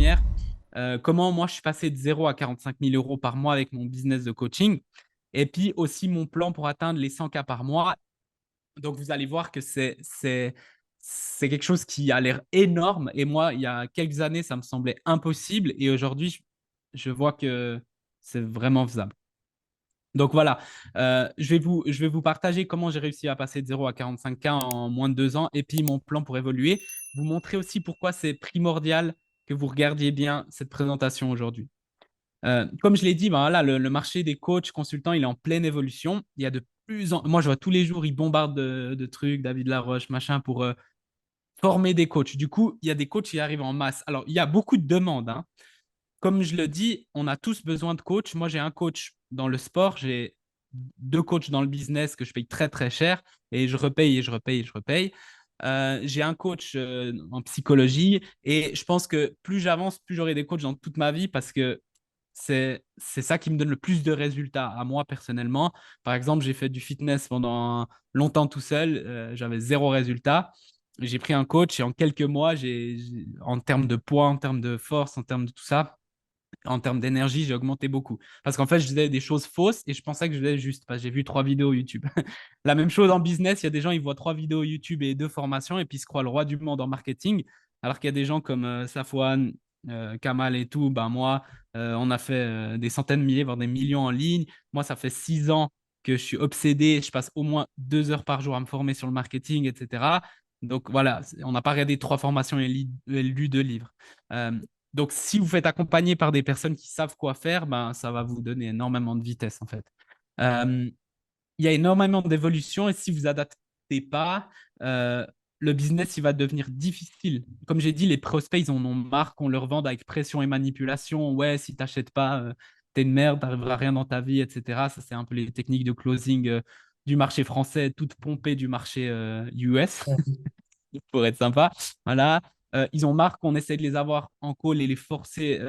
manière comment moi je suis passé de 0 à 45 000 euros par mois avec mon business de coaching. Et puis aussi mon plan pour atteindre les 100 k par mois. Donc vous allez voir que c'est quelque chose qui a l'air énorme. Et moi, il y a quelques années, ça me semblait impossible. Et aujourd'hui, je vois que c'est vraiment faisable. Donc voilà, je vais vous partager comment j'ai réussi à passer de 0 à 45K en moins de 2 ans et puis mon plan pour évoluer. Vous montrer aussi pourquoi c'est primordial que vous regardiez bien cette présentation aujourd'hui. Comme je l'ai dit, ben voilà, le marché des coachs, consultants, il est en pleine évolution. Il y a de plus en... Moi, je vois tous les jours, ils bombardent de trucs, David Laroche, machin, pour former des coachs. Du coup, il y a des coachs qui arrivent en masse. Alors, il y a beaucoup de demandes, hein. Comme je le dis, on a tous besoin de coach. Moi, j'ai un coach dans le sport, j'ai deux coachs dans le business que je paye très très cher et je repaye et je repaye et je repaye. J'ai un coach en psychologie et je pense que plus j'avance, plus j'aurai des coachs dans toute ma vie parce que c'est ça qui me donne le plus de résultats à moi personnellement. Par exemple, j'ai fait du fitness pendant longtemps tout seul, j'avais zéro résultat. J'ai pris un coach et en quelques mois, en termes de poids, en termes de force, en termes de tout ça, en termes d'énergie, j'ai augmenté beaucoup. Parce qu'en fait, je faisais des choses fausses et je pensais que je faisais juste. Parce que j'ai vu 3 vidéos YouTube. La même chose en business, il y a des gens, ils voient 3 vidéos YouTube et 2 formations et puis ils se croient le roi du monde en marketing. Alors qu'il y a des gens comme Safwan, Kamal et tout, ben moi, on a fait des centaines de milliers, voire des millions en ligne. Moi, ça fait 6 ans que je suis obsédé. Je passe au moins 2 heures par jour à me former sur le marketing, etc. Donc voilà, on n'a pas regardé 3 formations et lu 2 livres. Euh, donc, si vous faites accompagner par des personnes qui savent quoi faire, ben, ça va vous donner énormément de vitesse, en fait. Euh, il y a énormément d'évolution et si vous adaptez pas, euh, le business, il va devenir difficile. Comme j'ai dit, les prospects, ils en ont marre qu'on leur vende avec pression et manipulation. Ouais, si tu n'achètes pas, t'es une merde, tu n'arriveras à rien dans ta vie, etc. Ça, c'est un peu les techniques de closing du marché français, toutes pompées du marché US. Pour être sympa. Voilà. Ils ont marre qu'on essaie de les avoir en call et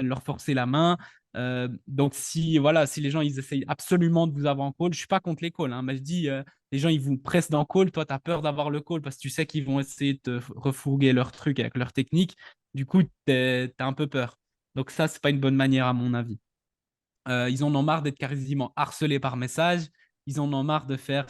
leur forcer la main. Donc, si, voilà, si les gens ils essayent absolument de vous avoir en call, je ne suis pas contre les calls, hein, mais je dis, les gens ils vous pressent dans le call, toi tu as peur d'avoir le call parce que tu sais qu'ils vont essayer de te refourguer leur truc avec leur technique. Du coup, tu as un peu peur. Donc, ça, c'est pas une bonne manière à mon avis. Ils en ont marre d'être quasiment harcelés par message. Ils en ont marre de faire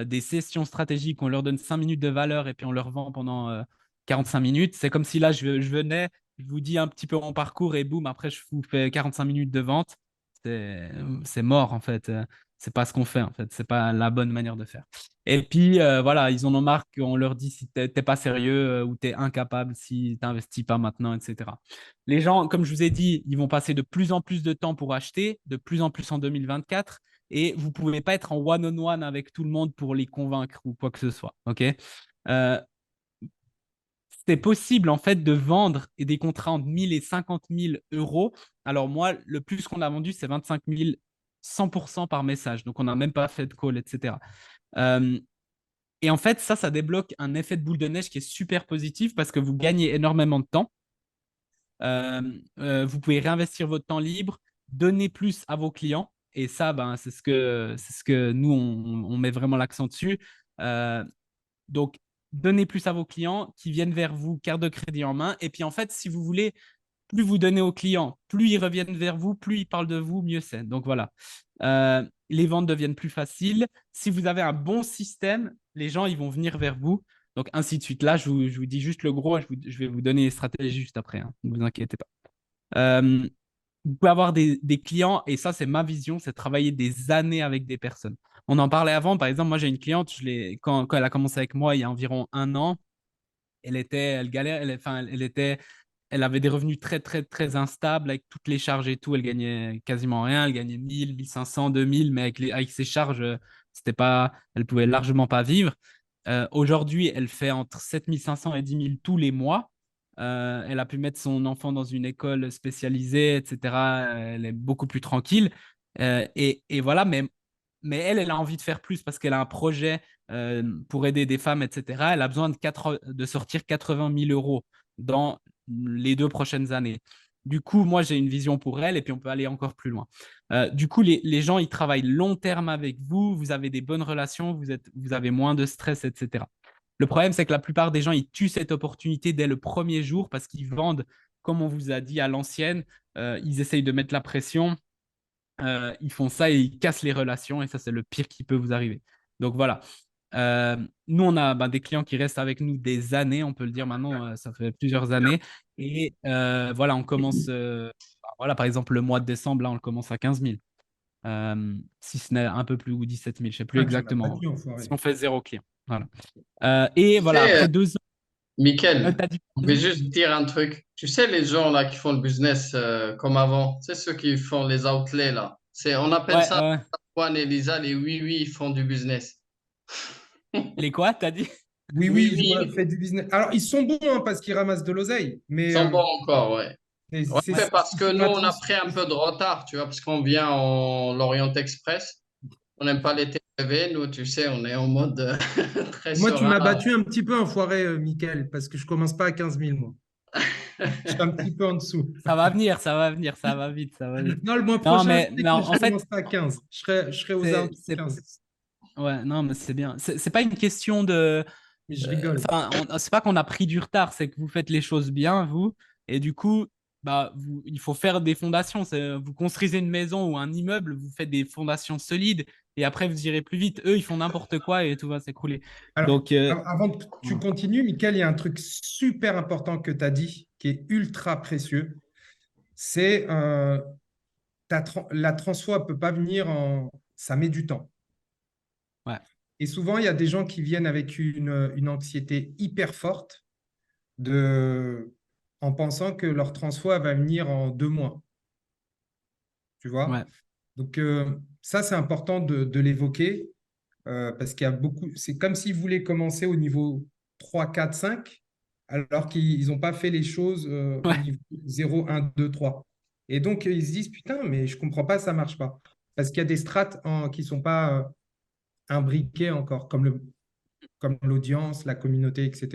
des sessions stratégiques. On leur donne 5 minutes de valeur et puis on leur vend pendant 45 minutes. C'est comme si là, je venais, je vous dis un petit peu mon parcours et boum, après, je vous fais 45 minutes de vente. C'est mort, en fait. C'est pas ce qu'on fait, en fait. C'est pas la bonne manière de faire. Et puis, voilà, ils en ont marre qu'on leur dit si t'es pas sérieux ou t'es incapable si t'investis pas maintenant, etc. Les gens, comme je vous ai dit, ils vont passer de plus en plus de temps pour acheter, de plus en plus en 2024, et vous ne pouvez pas être en one-on-one avec tout le monde pour les convaincre ou quoi que ce soit. Ok. Euh, c'est possible en fait de vendre des contrats entre 1000 et 50 000 euros. Alors moi, le plus qu'on a vendu, c'est 25 000, 100% par message. Donc on n'a même pas fait de call, etc. Euh, et en fait, ça débloque un effet de boule de neige qui est super positif parce que vous gagnez énormément de temps. Vous pouvez réinvestir votre temps libre, donner plus à vos clients. Et ça, ben, c'est ce que nous, on met vraiment l'accent dessus. Euh, donc, donnez plus à vos clients qui viennent vers vous, carte de crédit en main. Et puis, en fait, si vous voulez, plus vous donnez aux clients, plus ils reviennent vers vous, plus ils parlent de vous, mieux c'est. Donc, voilà. Les ventes deviennent plus faciles. Si vous avez un bon système, les gens, ils vont venir vers vous. Donc, ainsi de suite. Là, je vous dis juste le gros, je vais vous donner les stratégies juste après, hein. Ne vous inquiétez pas. Euh, vous pouvez avoir des clients, et ça, c'est ma vision, c'est travailler des années avec des personnes. On en parlait avant, par exemple, moi, j'ai une cliente, quand elle a commencé avec moi il y a environ un an, elle galère, enfin, elle avait des revenus très, très, très instables avec toutes les charges et tout. Elle gagnait quasiment rien. Elle gagnait 1000, 1500, 2000, mais avec ses charges, c'était pas, elle pouvait largement pas vivre. Aujourd'hui, elle fait entre 7500 et 10 000 tous les mois. Elle a pu mettre son enfant dans une école spécialisée, etc. Elle est beaucoup plus tranquille. Et voilà, mais elle a envie de faire plus parce qu'elle a un projet pour aider des femmes, etc. Elle a besoin de sortir 80 000 euros dans les 2 prochaines années. Du coup, moi, j'ai une vision pour elle et puis on peut aller encore plus loin. Du coup, les gens, ils travaillent long terme avec vous, vous avez des bonnes relations, vous avez moins de stress, etc. Le problème, c'est que la plupart des gens, ils tuent cette opportunité dès le premier jour parce qu'ils vendent comme on vous a dit à l'ancienne, ils essayent de mettre la pression, ils font ça et ils cassent les relations et ça, c'est le pire qui peut vous arriver. Donc voilà. Nous, on a des clients qui restent avec nous des années, on peut le dire maintenant, ça fait plusieurs années. Et voilà, on commence, voilà, par exemple, le mois de décembre, là, on le commence à 15 000. Si ce n'est un peu plus ou 17 000, je ne sais plus Ah, tu m'as pas exactement. dit, Si enfoiré. on fait zéro client. Voilà. Et Tu voilà, sais, après 2 ans, Michael, t'as dit, je vais vas-y. juste dire un truc. Tu sais, les gens là qui font le business comme avant, c'est ceux qui font les outlets là. On appelle Ouais, ça, Juan et Lisa, les oui-oui, ils font du business. les quoi, t'as dit? Oui, oui, je Oui-oui, fais du business. Alors, ils sont bons hein, parce qu'ils ramassent de l'oseille, ils mais sont bons encore, ouais. Ouais, c'est Ouais, ceux parce qui que font nous, on a attention. pris un peu de retard, tu vois, parce qu'on vient en Lorient Express. On n'aime pas les TGV, nous, tu sais, on est en mode très Moi, tu serein. m'as battu un petit peu, enfoiré, Mickaël, parce que je commence pas à 15 000, moi. Je suis un petit peu en dessous. ça va venir, ça va venir, ça va vite, ça va vite. Non, le mois Non, prochain, mais, je sais mais que en je fait, commencerai à 15. Je serai aux c'est, alentours de c'est, 15. ouais, non, mais c'est bien. C'est pas une question de. Mais je rigole. Enfin, c'est pas qu'on a pris du retard, c'est que vous faites les choses bien, vous. Et du coup, il faut faire des fondations. Vous construisez une maison ou un immeuble, vous faites des fondations solides. Et après, vous irez plus vite. Eux, ils font n'importe quoi et tout va s'écrouler. Alors, Donc, avant que tu voilà. continues, Mickaël, il y a un truc super important que tu as dit, qui est ultra précieux. C'est la transfo ne peut pas venir en. Ça met du temps. Ouais, Et souvent, il y a des gens qui viennent avec une anxiété hyper forte de, en pensant que leur transfo elle va venir en 2 mois. Tu vois? ouais, Donc, ça, c'est important de l'évoquer parce qu'il y a beaucoup. C'est comme s'ils voulaient commencer au niveau 3, 4, 5, alors qu'ils n'ont pas fait les choses au ouais, niveau 0, 1, 2, 3. Et donc, ils se disent, putain, mais je ne comprends pas, ça ne marche pas. Parce qu'il y a des strates qui ne sont pas imbriquées encore, comme l'audience, la communauté, etc.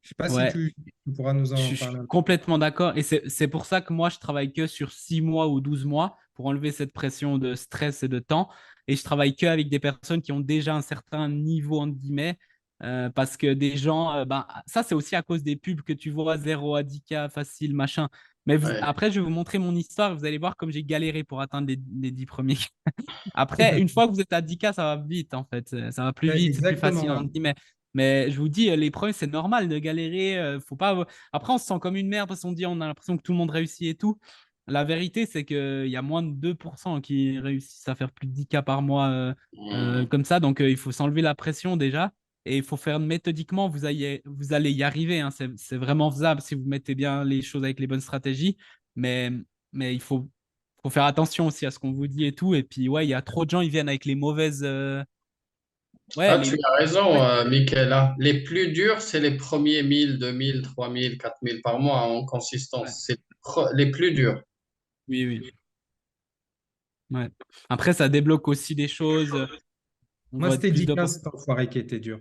Je ne sais pas si ouais. tu pourras nous Je en suis parler un peu. complètement d'accord. Et c'est pour ça que moi, je travaille que sur 6 mois ou 12 mois pour enlever cette pression de stress et de temps. Et je travaille que avec des personnes qui ont déjà un certain niveau, entre guillemets. Parce que des gens, ça, c'est aussi à cause des pubs que tu vois, 0 à 10K, facile, machin. Mais Ouais. après, je vais vous montrer mon histoire. Vous allez voir comme j'ai galéré pour atteindre les 10 premiers. Après, une fois que vous êtes à 10K, ça va vite, en fait. Ça va plus vite, c'est plus Exactement, facile, ouais. entre guillemets. Mais je vous dis, les premiers, c'est normal de galérer. Faut pas. Après, on se sent comme une merde parce qu'on dit on a l'impression que tout le monde réussit et tout. La vérité, c'est qu'il y a moins de 2% qui réussissent à faire plus de 10K par mois Mmh. comme ça. Donc, il faut s'enlever la pression déjà. Et il faut faire méthodiquement, vous allez y arriver, hein. C'est vraiment faisable si vous mettez bien les choses avec les bonnes stratégies. Mais, mais faut faire attention aussi à ce qu'on vous dit et tout. Et puis, ouais, il y a trop de gens, ils viennent avec les mauvaises. Ouais, Ah, tu as raison, ouais, Michaela. Les plus durs, c'est les premiers 1 000, 2 000, 3 000, 4 000 par mois en ouais. consistance. C'est les plus durs. Oui, oui. Ouais. Après, ça débloque aussi des choses. On Moi, voit c'était plus 10K, d'opportunités. cet enfoiré qui était dur.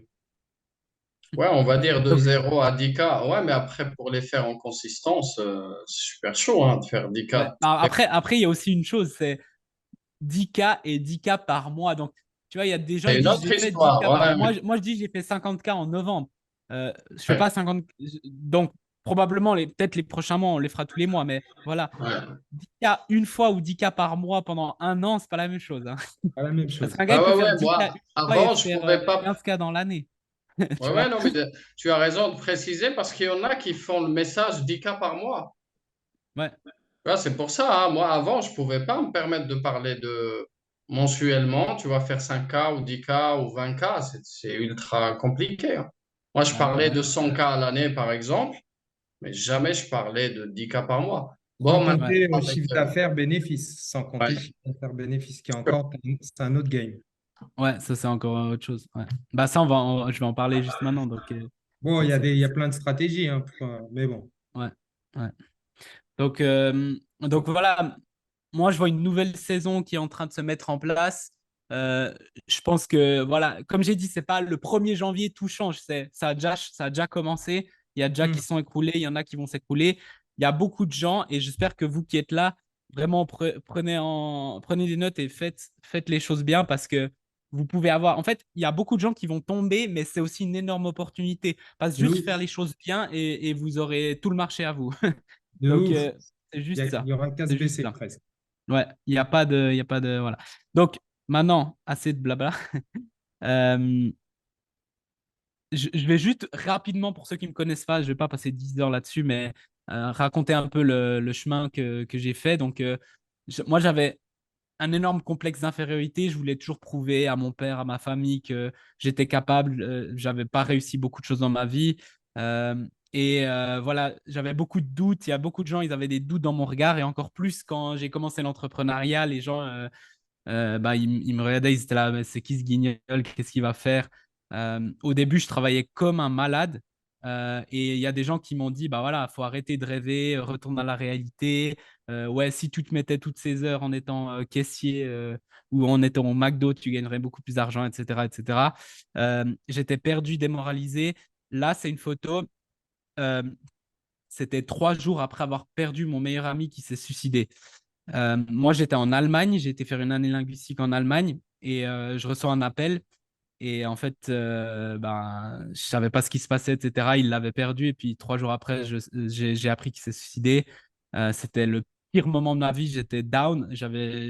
Ouais, on va dire de Donc, 0 à 10K. Ouais, mais après, pour les faire en consistance, c'est super chaud hein, de faire 10K. ouais. Après, il y a aussi une chose, c'est 10K et 10K par mois. Donc, tu vois, il y a des gens, C'est ils une disent, autre j'ai fait 10K histoire. Ouais, moi, je dis, j'ai fait 50K en novembre. Je fais ouais, pas 50. Donc, probablement, peut-être les prochains mois, on les fera tous les mois. Mais voilà, ouais. 10K une fois ou 10K par mois pendant un an, c'est pas la même chose, hein. Pas la même Parce chose. qu'un gars, Ouais, il peut ouais, faire ouais. 10K Moi, une fois et avant, je faire pouvais pas. 15K dans l'année. Ouais, Tu vois? ouais, non, mais tu as raison de préciser parce qu'il y en a qui font le message 10K par mois. Ouais. Tu vois, c'est pour ça, hein. Moi, avant, je pouvais pas me permettre de parler de mensuellement. Tu vas faire 5K ou 10K ou 20K. C'est ultra compliqué, hein. Moi, je Bah ouais, parlais ouais. de 100K à l'année, par exemple, mais jamais je parlais de 10K par mois. Sans Bon, maintenant, Ouais. compter avec. chiffre d'affaires, bénéfice. Sans Ouais. compter chiffre d'affaires, bénéfice, qui est encore, c'est un autre game. Ouais, ça c'est encore autre chose. Ouais. Bah ça, je vais en parler juste maintenant. Donc, Bon, donc il y a plein de stratégies, hein, mais bon. ouais, ouais. Donc voilà, moi je vois une nouvelle saison qui est en train de se mettre en place. Euh, je pense que voilà, comme j'ai dit, c'est pas le 1er janvier tout change. Ça a déjà commencé. Il y a déjà Hmm. qui sont écoulés, il y en a qui vont s'écouler. Il y a beaucoup de gens et j'espère que vous qui êtes là, vraiment prenez des notes et faites les choses bien parce que vous pouvez avoir… En fait, il y a beaucoup de gens qui vont tomber, mais c'est aussi une énorme opportunité. Parce que De juste ouf, faire les choses bien et vous aurez tout le marché à vous. de Donc, ouf. c'est Il juste y, ça. y aura qu'à se C'est juste baisser ça. presque. Ouais, il n'y a pas de… Il y a pas de… Voilà. Donc, maintenant, assez de blabla. Euh, je vais juste rapidement, pour ceux qui ne me connaissent pas, je ne vais pas passer 10 heures là-dessus, mais raconter un peu le chemin que j'ai fait. Donc, moi, j'avais un énorme complexe d'infériorité. Je voulais toujours prouver à mon père, à ma famille que j'étais capable. J'avais pas réussi beaucoup de choses dans ma vie. Voilà, j'avais beaucoup de doutes. Il y a beaucoup de gens, ils avaient des doutes dans mon regard. Et encore plus quand j'ai commencé l'entrepreneuriat, les gens, bah, ils me regardaient, ils étaient là, mais c'est qui ce guignol? Qu'est-ce qu'il va faire? Au début, je travaillais comme un malade. Et il y a des gens qui m'ont dit, bah voilà, faut arrêter de rêver, retourne à la réalité. Ouais, si tu te mettais toutes ces heures en étant caissier ou en étant au McDo, tu gagnerais beaucoup plus d'argent, etc., etc. J'étais perdu, démoralisé. Là, c'est une photo. euh, C'était 3 jours après avoir perdu mon meilleur ami qui s'est suicidé. Moi, j'étais en Allemagne, j'ai été faire une année linguistique en Allemagne et je reçois un appel. Et en fait, ben, je savais pas ce qui se passait, etc. Il l'avait perdu. Et puis 3 jours après, j'ai appris qu'il s'est suicidé. C'était le pire moment de ma vie. J'étais down.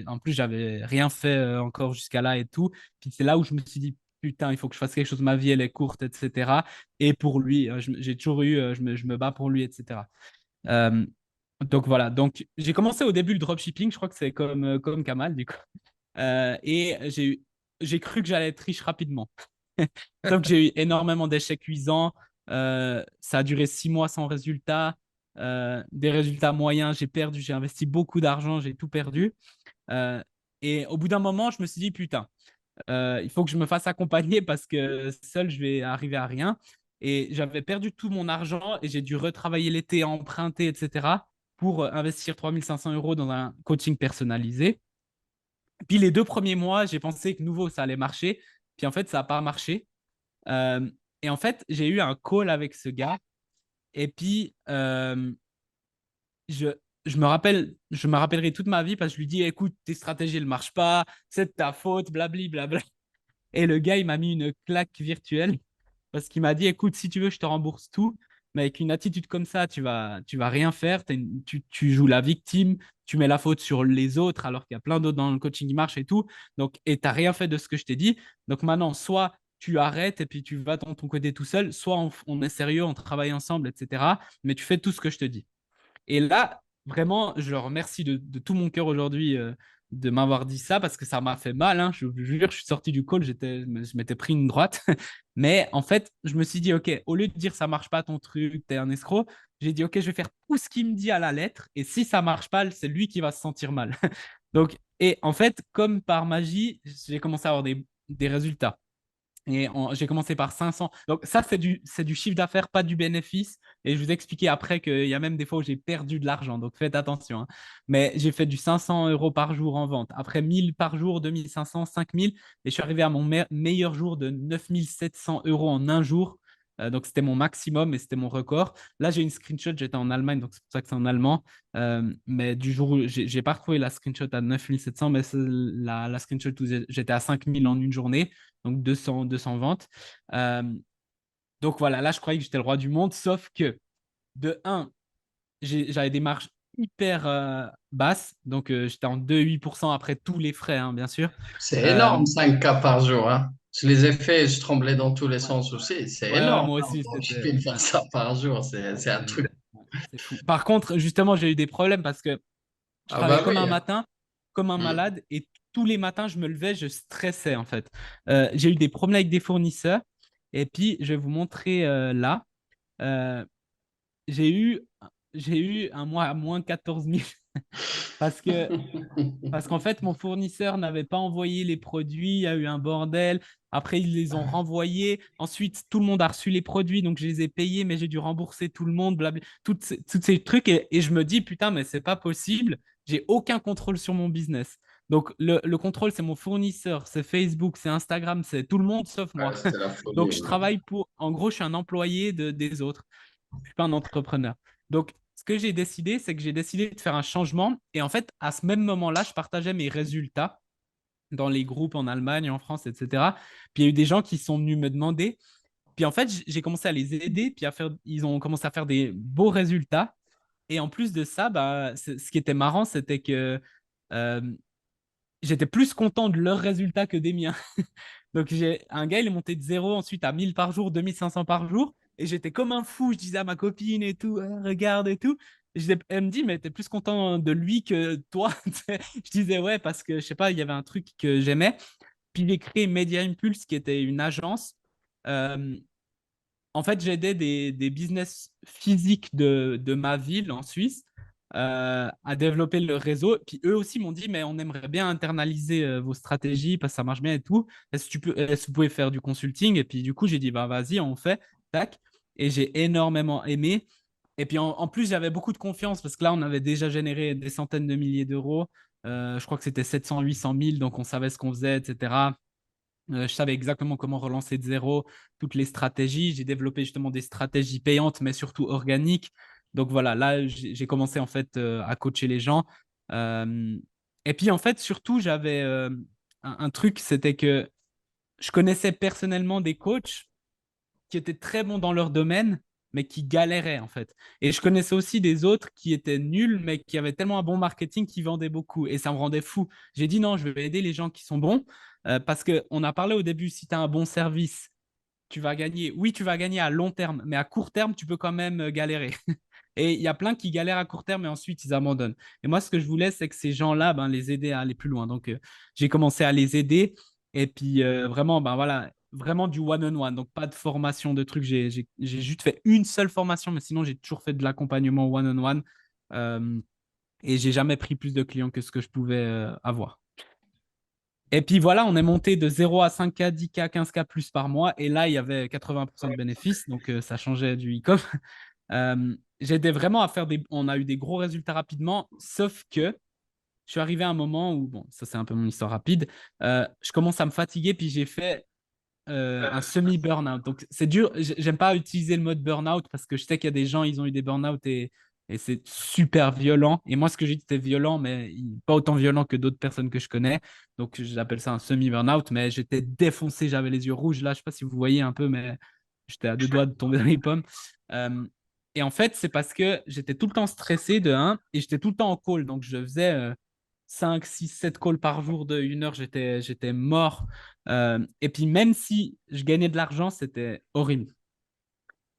En plus, j'avais rien fait encore jusqu'à là et tout. Puis c'est là où je me suis dit, putain, il faut que je fasse quelque chose. Ma vie, elle est courte, etc. Et pour lui, j'ai toujours eu, je me bats pour lui, etc. Euh, donc voilà. Donc j'ai commencé au début le dropshipping. Je crois que c'est comme Kamal, du coup. Et j'ai cru que j'allais être riche rapidement. Sauf que j'ai eu énormément d'échecs cuisants. Ça a duré 6 mois sans résultat. Des résultats moyens, j'ai perdu, j'ai investi beaucoup d'argent, j'ai tout perdu. Euh, et au bout d'un moment, je me suis dit, putain, il faut que je me fasse accompagner parce que seul, je vais arriver à rien. Et j'avais perdu tout mon argent et j'ai dû retravailler l'été, emprunter, etc. pour investir 3 500 € dans un coaching personnalisé. Puis les 2 premiers mois, j'ai pensé que nouveau, ça allait marcher. Puis en fait, ça n'a pas marché. Euh, et en fait, j'ai eu un call avec ce gars. Et puis, je, je me rappellerai toute ma vie parce que je lui dis, écoute, tes stratégies, elles ne marchent pas. C'est de ta faute, blabli, blabla. Et le gars, il m'a mis une claque virtuelle parce qu'il m'a dit, écoute, si tu veux, je te rembourse tout. Mais avec une attitude comme ça, tu vas rien faire. Tu joues la victime, tu mets la faute sur les autres alors qu'il y a plein d'autres dans le coaching qui marchent et tout. Donc, et tu n'as rien fait de ce que je t'ai dit. Donc maintenant, soit tu arrêtes et puis tu vas dans ton côté tout seul, soit on est sérieux, on travaille ensemble, etc. Mais tu fais tout ce que je te dis. Et là, vraiment, je le remercie de tout mon cœur aujourd'hui de m'avoir dit ça parce que ça m'a fait mal. Hein. Je vous jure, je suis sorti du call, je m'étais pris une droite. Mais en fait, je me suis dit, OK, au lieu de dire ça marche pas ton truc, t'es un escroc, j'ai dit, OK, je vais faire tout ce qu'il me dit à la lettre. Et si ça marche pas, c'est lui qui va se sentir mal. Donc, et en fait, comme par magie, j'ai commencé à avoir des résultats. J'ai commencé par 500. Donc ça, c'est du chiffre d'affaires, pas du bénéfice. Et je vous expliquer après qu'il y a même des fois où j'ai perdu de l'argent. Donc faites attention. Hein. Mais j'ai fait du 500 € par jour en vente. Après 1000 par jour, 2500, 5000. Et je suis arrivé à mon meilleur jour de 9700 € en un jour. Donc c'était mon maximum et c'était mon record. Là, j'ai une screenshot. J'étais en Allemagne, donc c'est pour ça que c'est en allemand. Mais du jour où j'ai pas retrouvé la screenshot à 9700, mais c'est la screenshot où j'étais à 5000 en une journée donc 200 ventes. Euh, donc voilà, là, je croyais que j'étais le roi du monde, sauf que de un, j'avais des marges hyper basses, donc j'étais en 2,8% après tous les frais, hein, bien sûr. C'est Euh, énorme, 5 cas par jour, hein. Je les ai faits, je tremblais dans tous les sens aussi. C'est ouais, ouais, énorme, moi hein. aussi, Donc, c'était je faire ça par jour, c'est un truc. c'est fou. Par contre, justement, j'ai eu des problèmes parce que je Ah travaillais bah comme un oui, hein. matin, comme un Hmm. malade, et tous les matins, je me levais, je stressais en fait. J'ai eu des problèmes avec des fournisseurs, et puis je vais vous montrer là. Euh, j'ai eu, j'ai eu un mois à moins 14 000 parce que, parce qu'en fait, mon fournisseur n'avait pas envoyé les produits, il y a eu un bordel. Après, ils les ont renvoyés. Ensuite, tout le monde a reçu les produits, donc je les ai payés, mais j'ai dû rembourser tout le monde, blabla, toutes ces trucs. Et je me dis, putain, mais c'est pas possible. J'ai aucun contrôle sur mon business. Donc, le contrôle, c'est mon fournisseur, c'est Facebook, c'est Instagram, c'est tout le monde sauf moi. Ouais, c'était la folie, Donc, je ouais. travaille en gros, je suis un employé des autres. Je suis pas un entrepreneur. Donc, ce que j'ai décidé, c'est que j'ai décidé de faire un changement. Et en fait, à ce même moment-là, je partageais mes résultats. dans les groupes en Allemagne, en France, etc. Puis il y a eu des gens qui sont venus me demander. Puis en fait, j'ai commencé à les aider, puis ils ont commencé à faire des beaux résultats. Et en plus de ça, bah, ce qui était marrant, c'était que euh, j'étais plus content de leurs résultats que des miens. Donc, j'ai un gars, il est monté de zéro ensuite à 1000 par jour, 2500 par jour. Et j'étais comme un fou. Je disais à ma copine et tout, ah, regarde et tout. Elle me dit, mais t'es plus content de lui que toi. Je disais, ouais, parce que je sais pas, il y avait un truc que j'aimais. Puis, j'ai créé Media Impulse, qui était une agence. Euh, En fait, j'aidais des business physiques de ma ville en Suisse à développer le réseau. Puis eux aussi m'ont dit, mais on aimerait bien internaliser vos stratégies parce que ça marche bien et tout. Est-ce que vous pouvez faire du consulting? Et puis du coup, j'ai dit, bah, vas-y, on fait. Tac. Et j'ai énormément aimé. Et puis en plus, j'avais beaucoup de confiance parce que là, on avait déjà généré des centaines de milliers d'euros. Je crois que c'était 700, 800 000, donc on savait ce qu'on faisait, etc. Je savais exactement comment relancer de zéro, toutes les stratégies. J'ai développé justement des stratégies payantes, mais surtout organiques. Donc voilà, là, j'ai commencé en fait à coacher les gens. Euh, et puis en fait, surtout, j'avais un truc, c'était que je connaissais personnellement des coachs qui étaient très bons dans leur domaine, mais qui galéraient en fait. Et je connaissais aussi des autres qui étaient nuls, mais qui avaient tellement un bon marketing qu'ils vendaient beaucoup. Et ça me rendait fou. J'ai dit non, je vais aider les gens qui sont bons, parce qu'on a parlé au début, si tu as un bon service, tu vas gagner. Oui, tu vas gagner à long terme, mais à court terme, tu peux quand même galérer. Et il y a plein qui galèrent à court terme et ensuite ils abandonnent. Et moi, ce que je voulais, c'est que ces gens-là, ben, les aider à aller plus loin. Donc, j'ai commencé à les aider. Et puis, vraiment, ben, voilà, vraiment du one-on-one. Donc, pas de formation, de trucs. J'ai juste fait une seule formation, mais sinon, j'ai toujours fait de l'accompagnement one-on-one. Euh, et j'ai jamais pris plus de clients que ce que je pouvais avoir. Et puis voilà, on est monté de 0 à 5K, 10K, 15K plus par mois. Et là, il y avait 80% de bénéfices. Donc, ça changeait du e-com. J'aidais vraiment à faire des. On a eu des gros résultats rapidement, sauf que je suis arrivé à un moment où, bon, ça c'est un peu mon histoire rapide, je commence à me fatiguer, puis j'ai fait un semi-burnout. Donc c'est dur, j'aime pas utiliser le mode burnout parce que je sais qu'il y a des gens, ils ont eu des burnout et c'est super violent. Et moi, ce que j'ai dit, c'était violent, mais pas autant violent que d'autres personnes que je connais. Donc j'appelle ça un semi-burnout, mais j'étais défoncé, j'avais les yeux rouges. Là, je sais pas si vous voyez un peu, mais j'étais à deux doigts de tomber dans les pommes. Euh, et en fait, c'est parce que j'étais tout le temps stressé de un et j'étais tout le temps en call. Donc je faisais 5, 6, 7 calls par jour de 1 heure, j'étais mort. Et puis même si je gagnais de l'argent, c'était horrible.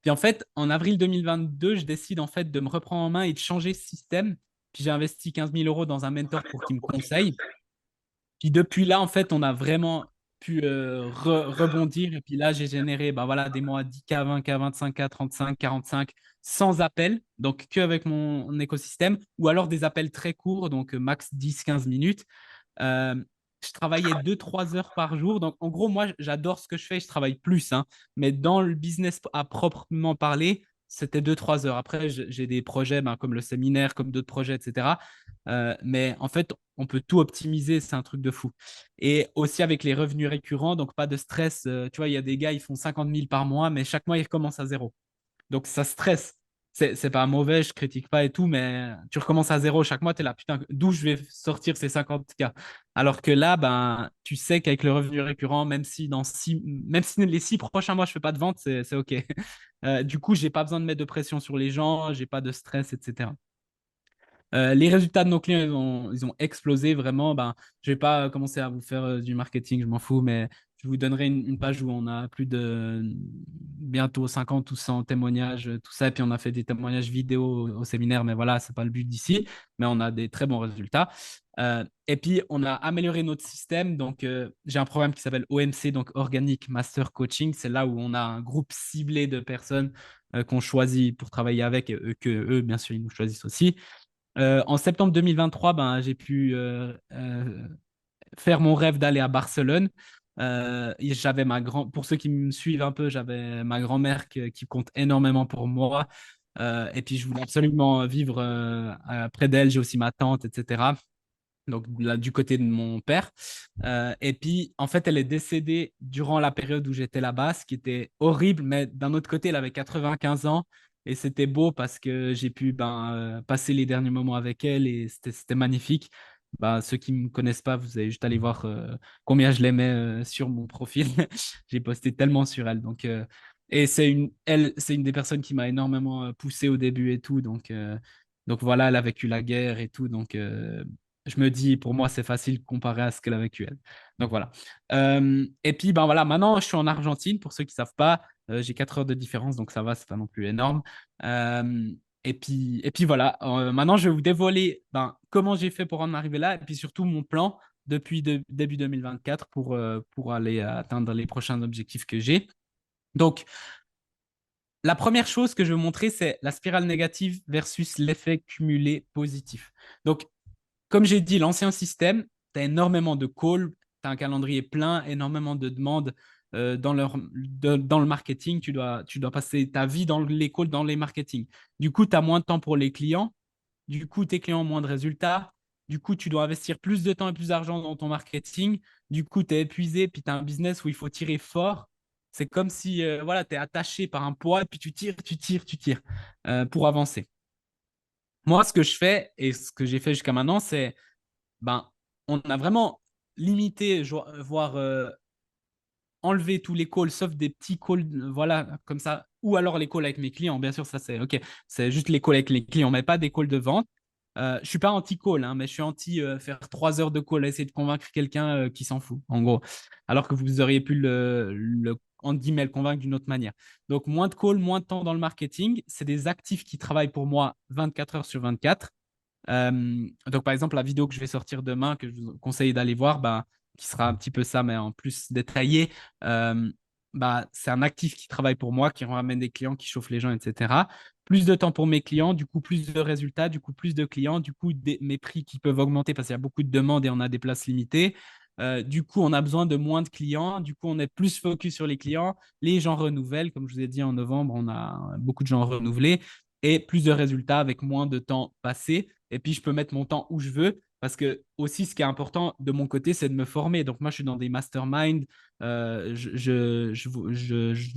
Puis en fait, en avril 2022, je décide en fait de me reprendre en main et de changer de système. Puis j'ai investi 15 000 euros dans un mentor pour qu'il me conseille. Puis depuis là, en fait, on a vraiment pu rebondir. Et puis là, j'ai généré ben voilà, des mois à 10K, 20K, 25K, 35, 45 sans appel, donc que avec mon écosystème, ou alors des appels très courts, donc max 10-15 minutes. Euh, je travaillais 2-3 heures par jour. Donc, en gros, moi, j'adore ce que je fais. Je travaille plus. Hein, mais dans le business à proprement parler, c'était 2-3 heures. Après, j'ai des projets ben, comme le séminaire, comme d'autres projets, etc. Mais en fait, on peut tout optimiser. C'est un truc de fou. Et aussi avec les revenus récurrents, donc pas de stress. Tu vois, il y a des gars, ils font 50 000 par mois, mais chaque mois, ils recommencent à zéro. Donc, ça stresse. C'est pas mauvais, je critique pas et tout, mais tu recommences à zéro chaque mois, tu es là, putain, d'où je vais sortir ces 50K? Alors que là, ben, tu sais qu'avec le revenu récurrent, même si les 6 prochains mois, je fais pas de vente, c'est OK. Du coup, j'ai pas besoin de mettre de pression sur les gens, j'ai pas de stress, etc. Les résultats de nos clients, ils ont explosé vraiment. Ben, je ne vais pas commencer à vous faire du marketing, je m'en fous, mais je vous donnerai une page où on a plus de bientôt 50 ou 100 témoignages, tout ça. Et puis on a fait des témoignages vidéo au séminaire, mais voilà, ce n'est pas le but d'ici. Mais on a des très bons résultats. Et puis on a amélioré notre système. Donc j'ai un programme qui s'appelle OMC, donc Organic Master Coaching. C'est là où on a un groupe ciblé de personnes qu'on choisit pour travailler avec, et que eux, bien sûr, ils nous choisissent aussi. En septembre 2023, ben, j'ai pu faire mon rêve d'aller à Barcelone. Pour ceux qui me suivent un peu, j'avais ma grand-mère qui compte énormément pour moi. Et puis, je voulais absolument vivre près d'elle. J'ai aussi ma tante, etc. Donc, là, du côté de mon père. Et puis, en fait, elle est décédée durant la période où j'étais là-bas, ce qui était horrible. Mais d'un autre côté, elle avait 95 ans. Et c'était beau parce que j'ai pu passer les derniers moments avec elle et c'était magnifique. Bah, ceux qui ne me connaissent pas, vous avez juste à aller voir combien je l'aimais sur mon profil. J'ai posté tellement sur elle. Et c'est une des personnes qui m'a énormément poussé au début et tout. Donc voilà, elle a vécu la guerre et tout. Je me dis, pour moi, c'est facile comparé à ce qu'elle a vécu elle. Donc voilà. Et puis, ben voilà, maintenant, je suis en Argentine. Pour ceux qui ne savent pas, j'ai 4 heures de différence, donc ça va, c'est pas non plus énorme. Et puis voilà, maintenant je vais vous dévoiler comment j'ai fait pour en arriver là et puis surtout mon plan depuis début 2024 pour aller atteindre les prochains objectifs que j'ai. Donc, la première chose que je veux montrer, c'est la spirale négative versus l'effet cumulé positif. Donc, comme j'ai dit, l'ancien système, tu as énormément de calls, tu as un calendrier plein, énormément de demandes dans le marketing. Tu dois passer ta vie dans les calls, dans les marketing. Du coup, tu as moins de temps pour les clients. Du coup, tes clients ont moins de résultats. Du coup, tu dois investir plus de temps et plus d'argent dans ton marketing. Du coup, tu es épuisé, puis tu as un business où il faut tirer fort. C'est comme si voilà, tu es attaché par un poids, et puis tu tires, tu tires, tu tires pour avancer. Moi, ce que je fais et ce que j'ai fait jusqu'à maintenant, c'est on a vraiment limité, voire enlevé tous les calls, sauf des petits calls, voilà, comme ça, ou alors les calls avec mes clients. Bien sûr, ça c'est OK. C'est juste les calls avec les clients, mais pas des calls de vente. Je suis pas anti-call, hein, mais je suis anti faire 3 heures de call, essayer de convaincre quelqu'un qui s'en fout, en gros. Alors que vous auriez pu entre guillemets, le convaincre d'une autre manière. Donc, moins de calls, moins de temps dans le marketing. C'est des actifs qui travaillent pour moi 24 heures sur 24. Donc, par exemple, la vidéo que je vais sortir demain, que je vous conseille d'aller voir, qui sera un petit peu ça, mais en plus détaillé, euh, c'est un actif qui travaille pour moi, qui ramène des clients, qui chauffe les gens, etc. Plus de temps pour mes clients, du coup, plus de résultats, du coup, plus de clients, du coup, mes prix qui peuvent augmenter parce qu'il y a beaucoup de demandes et on a des places limitées. Du coup, on a besoin de moins de clients. Du coup, on est plus focus sur les clients. Les gens renouvellent. Comme je vous ai dit, en novembre, on a beaucoup de gens renouvelés et plus de résultats avec moins de temps passé. Et puis, je peux mettre mon temps où je veux. Parce que aussi, ce qui est important de mon côté, c'est de me former. Donc, moi, je suis dans des masterminds. Je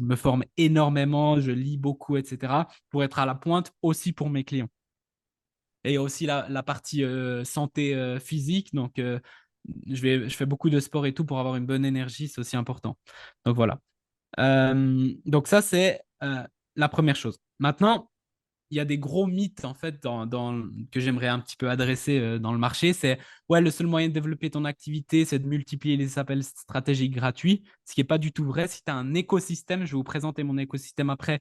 me forme énormément, je lis beaucoup, etc. pour être à la pointe aussi pour mes clients. Et aussi la partie santé physique. Donc, je fais beaucoup de sport et tout pour avoir une bonne énergie. C'est aussi important. Donc, voilà. Donc, ça, c'est la première chose. Maintenant, il y a des gros mythes en fait que j'aimerais un petit peu adresser dans le marché. C'est ouais, le seul moyen de développer ton activité, c'est de multiplier les appels stratégiques gratuits, ce qui n'est pas du tout vrai. Si tu as un écosystème, je vais vous présenter mon écosystème après,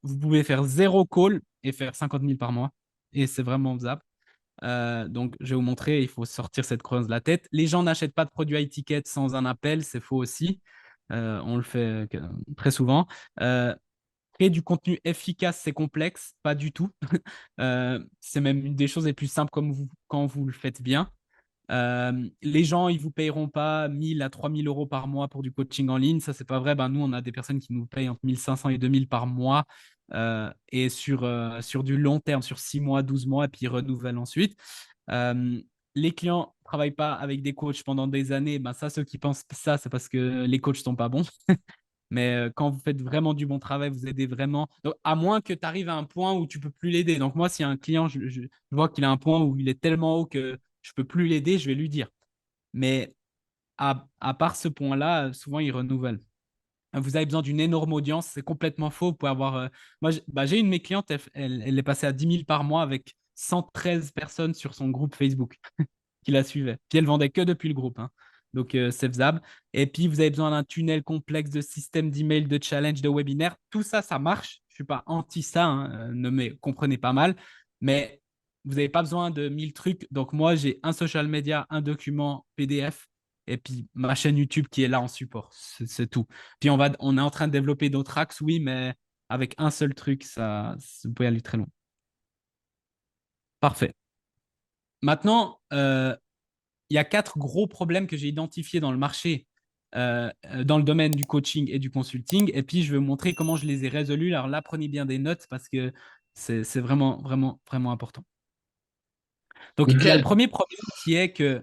vous pouvez faire 0 call et faire 50 000 par mois. Et c'est vraiment faisable. Donc, je vais vous montrer, il faut sortir cette creuse de la tête. Les gens n'achètent pas de produits high ticket sans un appel, c'est faux aussi. On le fait très souvent. Créer du contenu efficace, c'est complexe, pas du tout. C'est même une des choses les plus simples quand vous le faites bien. Les gens, ils vous payeront pas 1000 à 3000 euros par mois pour du coaching en ligne. Ça, c'est pas vrai. Nous, on a des personnes qui nous payent entre 1500 et 2000 par mois et sur du long terme, sur 6 mois, 12 mois, et puis ils renouvellent ensuite. Les clients ne travaillent pas avec des coachs pendant des années. Ça, ceux qui pensent ça, c'est parce que les coachs sont pas bons. Mais quand vous faites vraiment du bon travail, vous aidez vraiment. Donc, à moins que tu arrives à un point où tu peux plus l'aider. Donc, moi, si un client, je vois qu'il a un point où il est tellement haut que je peux plus l'aider, je vais lui dire. Mais à part ce point-là, souvent, il renouvelle. Vous avez besoin d'une énorme audience, c'est complètement faux. Vous pouvez avoir. Moi, j'ai une de mes clientes, elle est passée à 10 000 par mois avec 113 personnes sur son groupe Facebook qui la suivaient. Puis elle vendait que depuis le groupe, hein. Donc, c'est faisable. Et puis, vous avez besoin d'un tunnel complexe de système d'email, de challenge, de webinaire. Tout ça, ça marche. Je ne suis pas anti ça, hein, ne me comprenez pas mal. Mais vous n'avez pas besoin de 1000 trucs. Donc, moi, j'ai un social media, un document PDF et puis ma chaîne YouTube qui est là en support. C'est tout. Puis, on est en train de développer d'autres axes, oui, mais avec un seul truc, vous pouvez aller très loin. Parfait. Maintenant, il y a 4 gros problèmes que j'ai identifiés dans le marché, dans le domaine du coaching et du consulting. Et puis, je vais vous montrer comment je les ai résolus. Alors là, prenez bien des notes parce que c'est vraiment, vraiment, vraiment important. Donc, il y a le Michael, premier problème qui est que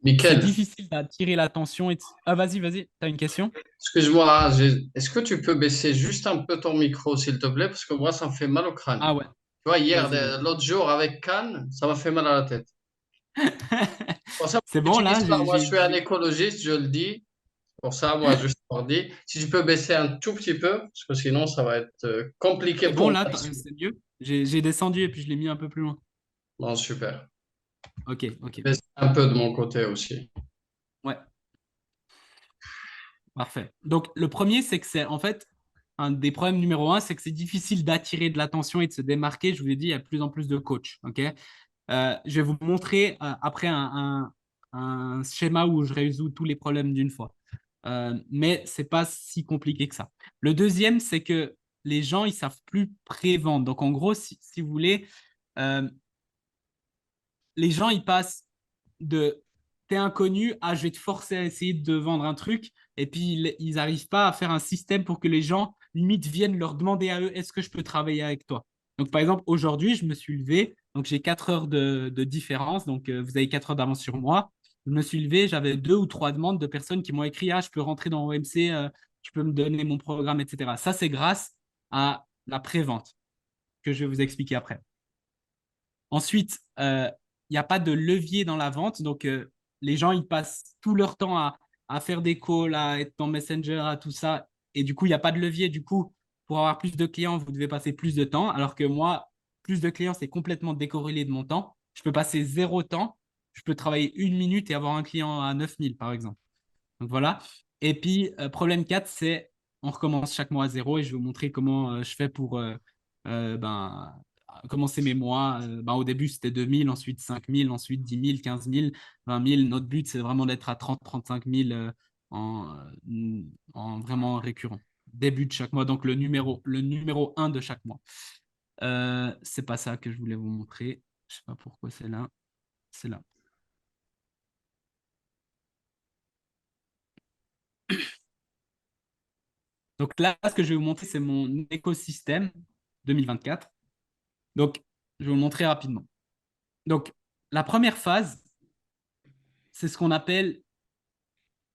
c'est Michael, difficile d'attirer l'attention. Ah, vas-y, tu as une question? excuse-moi, hein, est-ce que tu peux baisser juste un peu ton micro, s'il te plaît, parce que moi, ça me fait mal au crâne. Ah ouais, Tu vois, vas-y, vas-y. l'autre jour, avec Cannes, ça m'a fait mal à la tête. Pour ça, C'est bon, là? j'utilise pas. Moi, je suis un écologiste, je le dis. Pour ça, moi, je leur dis, si tu peux baisser un tout petit peu, parce que sinon, ça va être compliqué C'est bon, pour là? moi. C'est mieux? J'ai descendu et puis je l'ai mis un peu plus loin. Bon, super. Ok, ok. Baisser un peu de mon côté aussi. Ouais, parfait. Donc, le premier, c'est que c'est en fait un des problèmes numéro un, c'est que c'est difficile d'attirer de l'attention et de se démarquer. Je vous l'ai dit, il y a de plus en plus de coachs. Ok. Je vais vous montrer après un schéma où je résous tous les problèmes d'une fois. Mais c'est pas si compliqué que ça. Le deuxième, c'est que les gens, ils savent plus pré-vendre. Donc, en gros, si vous voulez, euh, les gens, ils passent de t'es inconnu à je vais te forcer à essayer de vendre un truc. Et puis, ils n'arrivent pas à faire un système pour que les gens, limite, viennent leur demander à eux est-ce que je peux travailler avec toi? Donc, par exemple, aujourd'hui, je me suis levé. Donc, j'ai 4 heures de différence. Donc, vous avez 4 heures d'avance sur moi. Je me suis levé. J'avais 2 ou 3 demandes de personnes qui m'ont écrit ah, je peux rentrer dans OMC, tu peux me donner mon programme, etc. Ça, c'est grâce à la pré-vente que je vais vous expliquer après. Ensuite, il n'y a pas de levier dans la vente. Donc, les gens, ils passent tout leur temps à faire des calls, à être dans Messenger, à tout ça. Et du coup, il n'y a pas de levier. Du coup, pour avoir plus de clients, vous devez passer plus de temps. Alors que moi, plus de clients, c'est complètement décorrélé de mon temps. Je peux passer 0 temps. Je peux travailler 1 minute et avoir un client à 9000, par exemple. Donc, voilà. Et puis, problème 4, c'est on recommence chaque mois à zéro et je vais vous montrer comment je fais pour ben, commencer mes mois. Ben, au début, c'était 2000, ensuite 5000, ensuite 10 000, 15 000, 20 000. Notre but, c'est vraiment d'être à 30, 35 000 en vraiment récurrent. Début de chaque mois, donc le numéro 1 de chaque mois. C'est pas ça que je voulais vous montrer. Je sais pas pourquoi c'est là. C'est là. Donc là, ce que je vais vous montrer, c'est mon écosystème 2024. Donc, je vais vous montrer rapidement. Donc, la première phase, c'est ce qu'on appelle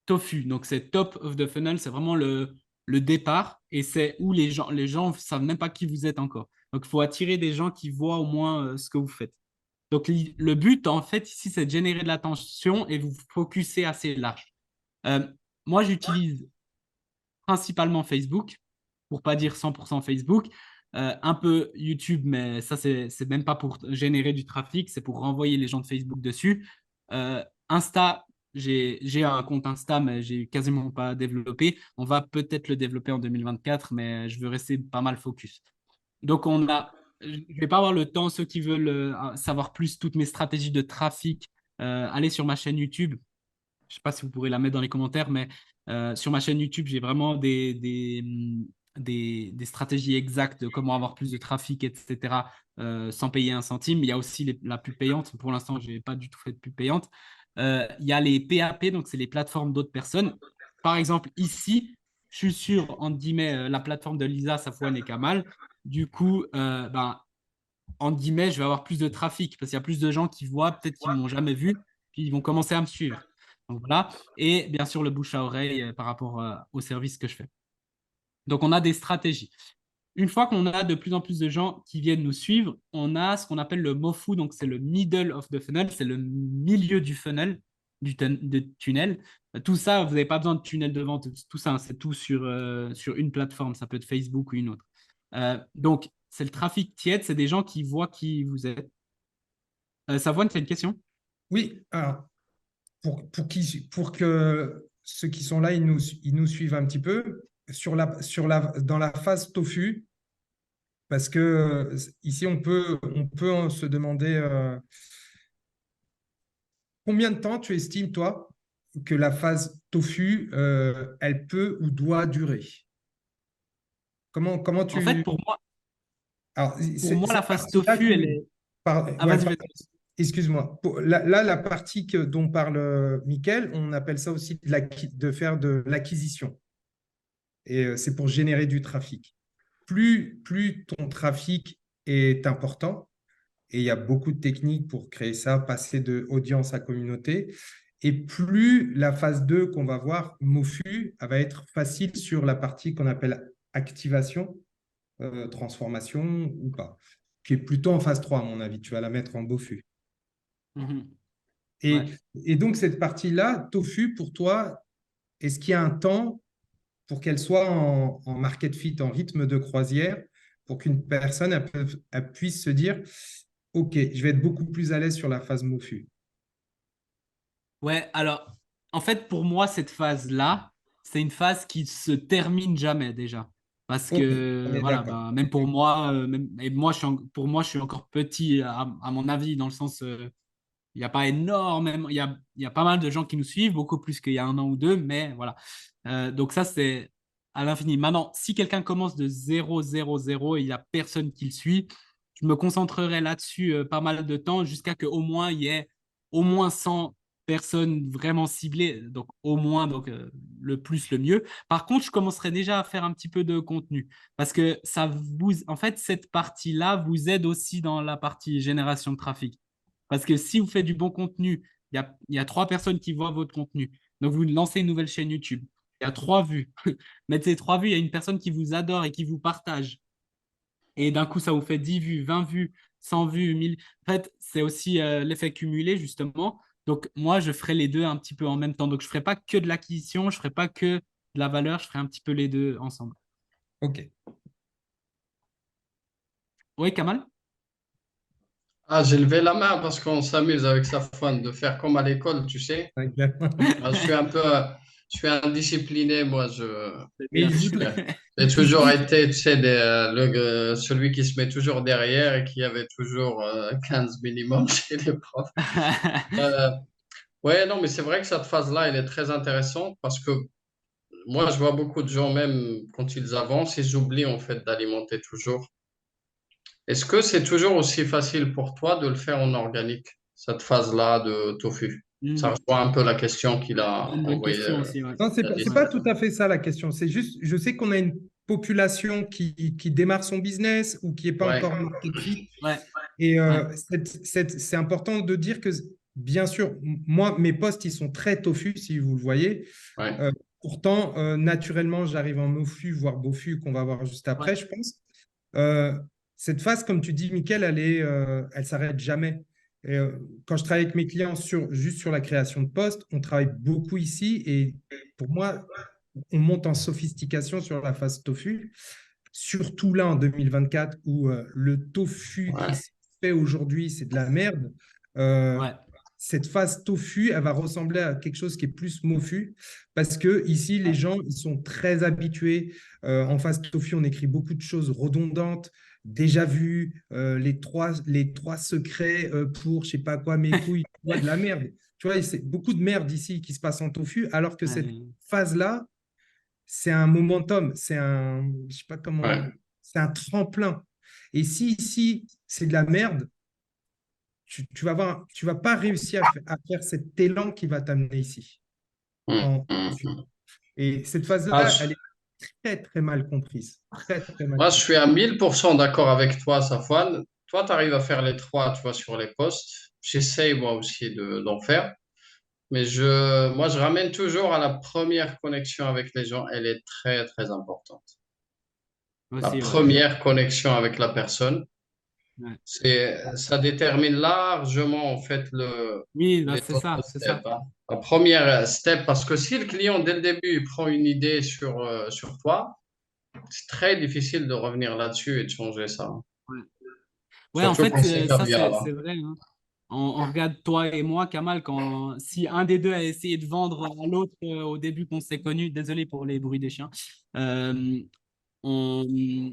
TOFU. Donc, c'est top of the funnel, c'est vraiment le départ et c'est où les gens ne savent même pas qui vous êtes encore. Donc, il faut attirer des gens qui voient au moins ce que vous faites. Donc, le but, en fait, ici, c'est de générer de l'attention et vous focuser assez large. Euh, Moi, j'utilise principalement Facebook, pour pas dire 100% Facebook, un peu YouTube, mais ça, c'est même pas pour générer du trafic, c'est pour renvoyer les gens de Facebook dessus. Insta, j'ai un compte Insta, mais j'ai quasiment pas développé. On va peut-être le développer en 2024, mais je veux rester pas mal focus. Donc, je vais pas avoir le temps, ceux qui veulent savoir plus toutes mes stratégies de trafic, allez sur ma chaîne YouTube. Je ne sais pas si vous pourrez la mettre dans les commentaires, mais sur ma chaîne YouTube, j'ai vraiment des stratégies exactes de comment avoir plus de trafic, etc., sans payer un centime. Il y a aussi la pub payante. Pour l'instant, je n'ai pas du tout fait de pub payante. Il y a les PAP, donc c'est les plateformes d'autres personnes. Par exemple, ici, je suis sur, entre guillemets, la plateforme de Lisa, Safouane et Kamal. Du coup, ben, entre guillemets, je vais avoir plus de trafic parce qu'il y a plus de gens qui voient, peut-être qu'ils ne m'ont jamais vu, puis ils vont commencer à me suivre. Donc voilà. Et bien sûr, le bouche à oreille par rapport au service que je fais. Donc, on a des stratégies. Une fois qu'on a de plus en plus de gens qui viennent nous suivre, on a ce qu'on appelle le MOFU, donc c'est le middle of the funnel, c'est le milieu du funnel, de tunnel. Tout ça, vous n'avez pas besoin de tunnel de vente, tout ça, hein, c'est tout sur une plateforme, ça peut être Facebook ou une autre. Donc, c'est le trafic tiède, c'est des gens qui voient qui vous êtes. Savoine, tu as une question? Oui, alors, pour que ceux qui sont là, ils nous suivent un petit peu, dans la phase tofu, parce que ici, on peut se demander combien de temps tu estimes, toi, que la phase tofu, elle peut ou doit durer? Comment En fait, tu... pour moi, Alors, pour moi la cette phase partie-là, tofu, elle est. Ah, Ouais, vas-y, vas-y. excuse-moi. Là, la partie dont parle Mickaël, on appelle ça aussi de faire de l'acquisition. Et c'est pour générer du trafic. Plus ton trafic est important, et il y a beaucoup de techniques pour créer ça, passer de audience à communauté, et plus la phase 2 qu'on va voir, MOFU, elle va être facile sur la partie qu'on appelle activation, transformation ou pas, qui est plutôt en phase 3 à mon avis. Tu vas la mettre en BOFU. Mhm. Et, Ouais. et donc, cette partie-là, tofu, pour toi, est-ce qu'il y a un temps pour qu'elle soit en market fit, en rythme de croisière, pour qu'une personne elle puisse se dire, OK, je vais être beaucoup plus à l'aise sur la phase MOFU. Ouais, alors, en fait, pour moi, cette phase-là, c'est une phase qui se termine jamais déjà. Parce OK, on que, est voilà, d'accord. ben, même pour moi, et moi, pour moi, je suis encore petit, à mon avis, dans le sens, il n'y a pas énormément, il y a pas mal de gens qui nous suivent, beaucoup plus qu'il y a un an ou deux, mais voilà. Donc ça, c'est à l'infini. Maintenant, si quelqu'un commence de 0, 0, 0 et il n'y a personne qui le suit, je me concentrerai là-dessus pas mal de temps jusqu'à qu'au moins il y ait au moins 100 personnes vraiment ciblées, donc au moins donc, le plus, le mieux. Par contre, je commencerai déjà à faire un petit peu de contenu parce que ça vous, en fait, cette partie-là vous aide aussi dans la partie génération de trafic. Parce que si vous faites du bon contenu, il y a 3 personnes qui voient votre contenu. Donc, vous lancez une nouvelle chaîne YouTube. Il y a 3 vues. Mais de ces 3 vues, il y a une personne qui vous adore et qui vous partage. Et d'un coup, ça vous fait 10 vues, 20 vues, 100 vues, 1000. En fait, c'est aussi l'effet cumulé, justement. Donc, moi, je ferai les deux un petit peu en même temps. Donc, je ne ferai pas que de l'acquisition, je ne ferai pas que de la valeur, je ferai un petit peu les deux ensemble. OK. Oui, Kamal? Ah, j'ai levé la main parce qu'on s'amuse avec Safwan de faire comme à l'école, tu sais. Ah, je suis indiscipliné, moi. C'est Mais bien. je voudrais, J'ai je toujours voudrais- été, tu sais, celui qui se met toujours derrière et qui avait toujours 15 minimum chez les profs. Euh, ouais, non, mais c'est vrai que cette phase-là, elle est très intéressante parce que moi, je vois beaucoup de gens, même quand ils avancent, ils oublient en fait d'alimenter toujours. Est-ce que c'est toujours aussi facile pour toi de le faire en organique, cette phase-là de tofu? Ça Hmm. rejoint un peu la question qu'il a C'est une bonne envoyée. question aussi. Ouais. Non, Il a dit c'est ça. pas tout à fait ça la question. C'est juste, je sais qu'on a une population qui démarre son business ou qui n'est pas Ouais, encore market fit. Ouais, Et ouais, c'est important de dire que, bien sûr, moi, mes postes, ils sont très tofu, si vous le voyez. ouais, Euh, Pourtant, naturellement, j'arrive en MOFU, voire BOFU, qu'on va voir juste ouais. après, je pense. Euh, cette phase, comme tu dis, Mickaël, elle s'arrête jamais. Et, quand je travaille avec mes clients juste sur la création de postes, on travaille beaucoup ici. Et pour moi, on monte en sophistication sur la phase tofu, surtout là en 2024 où le tofu qui ouais, se fait aujourd'hui, c'est de la merde. Euh, Ouais. Cette phase tofu, elle va ressembler à quelque chose qui est plus mofu parce que ici, les gens, ils sont très habitués. En phase tofu, on écrit beaucoup de choses redondantes, déjà vues, les trois secrets pour je sais pas quoi, mes couilles, tu vois, de la merde. Tu vois, c'est beaucoup de merde ici qui se passe en tofu, alors que cette Ouais. phase-là, c'est un momentum, je sais pas comment, ouais. c'est un tremplin. Et si ici, c'est de la merde, tu vas pas réussir à faire cet élan qui va t'amener ici. Hum, En, hum, hum. et cette Ah, phase-là, elle est très, très mal comprise. Très, très mal moi, je comprise. suis à 1000% d'accord avec toi, Safwan. Toi, tu arrives à faire les trois, tu vois, sur les postes. J'essaye moi aussi d'en faire. Mais moi, je ramène toujours à la première connexion avec les gens. Elle est très, très importante. La Aussi, ouais. première connexion avec la personne, Ouais. ça détermine largement, en fait, Oui, bah, les c'est autres ça, c'est steps, ça. hein. La première step, parce que si le client, dès le début, il prend une idée sur toi, c'est très difficile de revenir là-dessus et de changer ça, hein. Ouais, ouais, en Surtout fait, quand c'est ça, caviar, c'est là. c'est vrai, hein. On regarde toi et moi, Kamal, si un des deux a essayé de vendre à l'autre au début qu'on s'est connus, désolé pour les bruits des chiens, euh, on,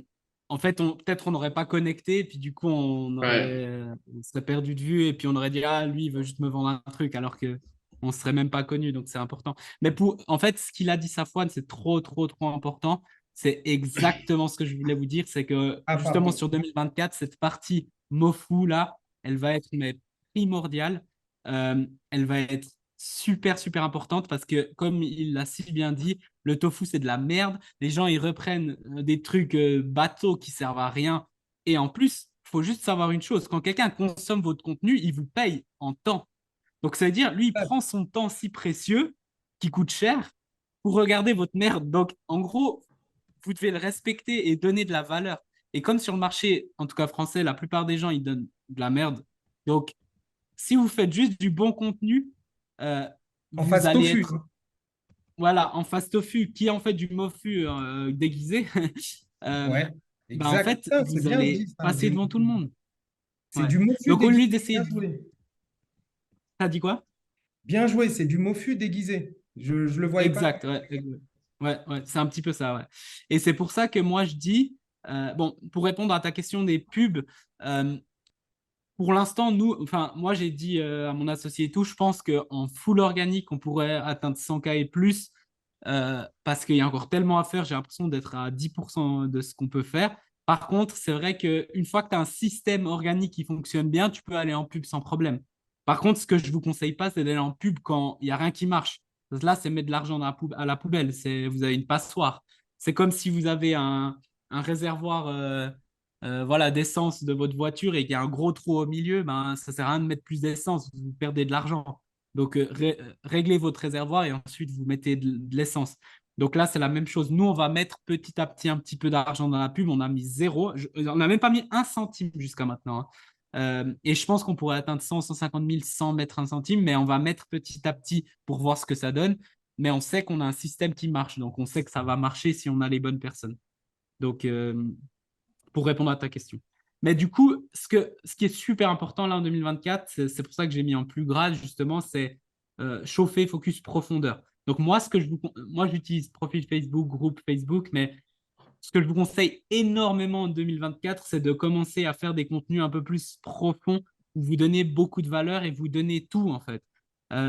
en fait, peut-être on n'aurait pas connecté, et puis du coup, Ouais, on serait perdu de vue, et puis on aurait dit, ah, lui, il veut juste me vendre un truc, alors que on ne serait même pas connus, donc c'est important. Mais en fait, ce qu'il a dit, Safwan, c'est trop, trop, trop important. C'est exactement ce que je voulais vous dire, c'est que Ah, justement pardon. sur 2024, cette partie MoFu là, elle va être mais primordiale. Elle va être super, super importante parce que, comme il l'a si bien dit, le tofu, c'est de la merde. Les gens, ils reprennent des trucs bateaux qui servent à rien. Et en plus, il faut juste savoir une chose, quand quelqu'un consomme votre contenu, il vous paye en temps. Donc, ça veut dire, lui, il Ah, prend son temps si précieux, qui coûte cher, pour regarder votre merde. Donc, en gros, vous devez le respecter et donner de la valeur. Et comme sur le marché, en tout cas français, la plupart des gens, ils donnent de la merde. Donc, si vous faites juste du bon contenu, euh, En vous face allez tofu, être hein. voilà, en face tofu, qui en fait du mofu déguisé, euh, Ouais, en exact. fait, Putain, c'est vous bien allez dit ça, passer devant tout le monde. c'est Ouais. du mofu Donc, au lieu déguisé. d'essayer Bien de... joué. T'as dit quoi? Bien joué, c'est du mofu déguisé. Je le voyais pas. Exact, ouais, ouais, c'est un petit peu ça, ouais. Et c'est pour ça que moi, je dis, bon, pour répondre à ta question des pubs, euh, pour l'instant, nous, enfin, moi, j'ai dit à mon associé et tout, je pense qu'en full organique, on pourrait atteindre 100K et plus parce qu'il y a encore tellement à faire. J'ai l'impression d'être à 10% de ce qu'on peut faire. Par contre, c'est vrai qu'une fois que tu as un système organique qui fonctionne bien, tu peux aller en pub sans problème. Par contre, ce que je ne vous conseille pas, c'est d'aller en pub quand il n'y a rien qui marche. Là, c'est mettre de l'argent à la poubelle. Vous avez une passoire. C'est comme si vous avez un réservoir voilà, d'essence de votre voiture et qu'il y a un gros trou au milieu, ben, ça ne sert à rien de mettre plus d'essence, vous perdez de l'argent. Donc, réglez votre réservoir et ensuite vous mettez de l'essence. Donc là, c'est la même chose. Nous, on va mettre petit à petit un petit peu d'argent dans la pub. On a mis zéro. On n'a même pas mis un centime jusqu'à maintenant, hein. Et je pense qu'on pourrait atteindre 100, 150 000 sans mettre un centime, mais on va mettre petit à petit pour voir ce que ça donne. Mais on sait qu'on a un système qui marche, donc on sait que ça va marcher si on a les bonnes personnes. Donc, pour répondre à ta question. Mais du coup, ce qui est super important là en 2024, c'est pour ça que j'ai mis en plus gras justement, c'est chauffer, focus, profondeur. Donc moi, moi j'utilise profil Facebook, groupe Facebook, mais ce que je vous conseille énormément en 2024, c'est de commencer à faire des contenus un peu plus profonds où vous donnez beaucoup de valeur et vous donnez tout en fait.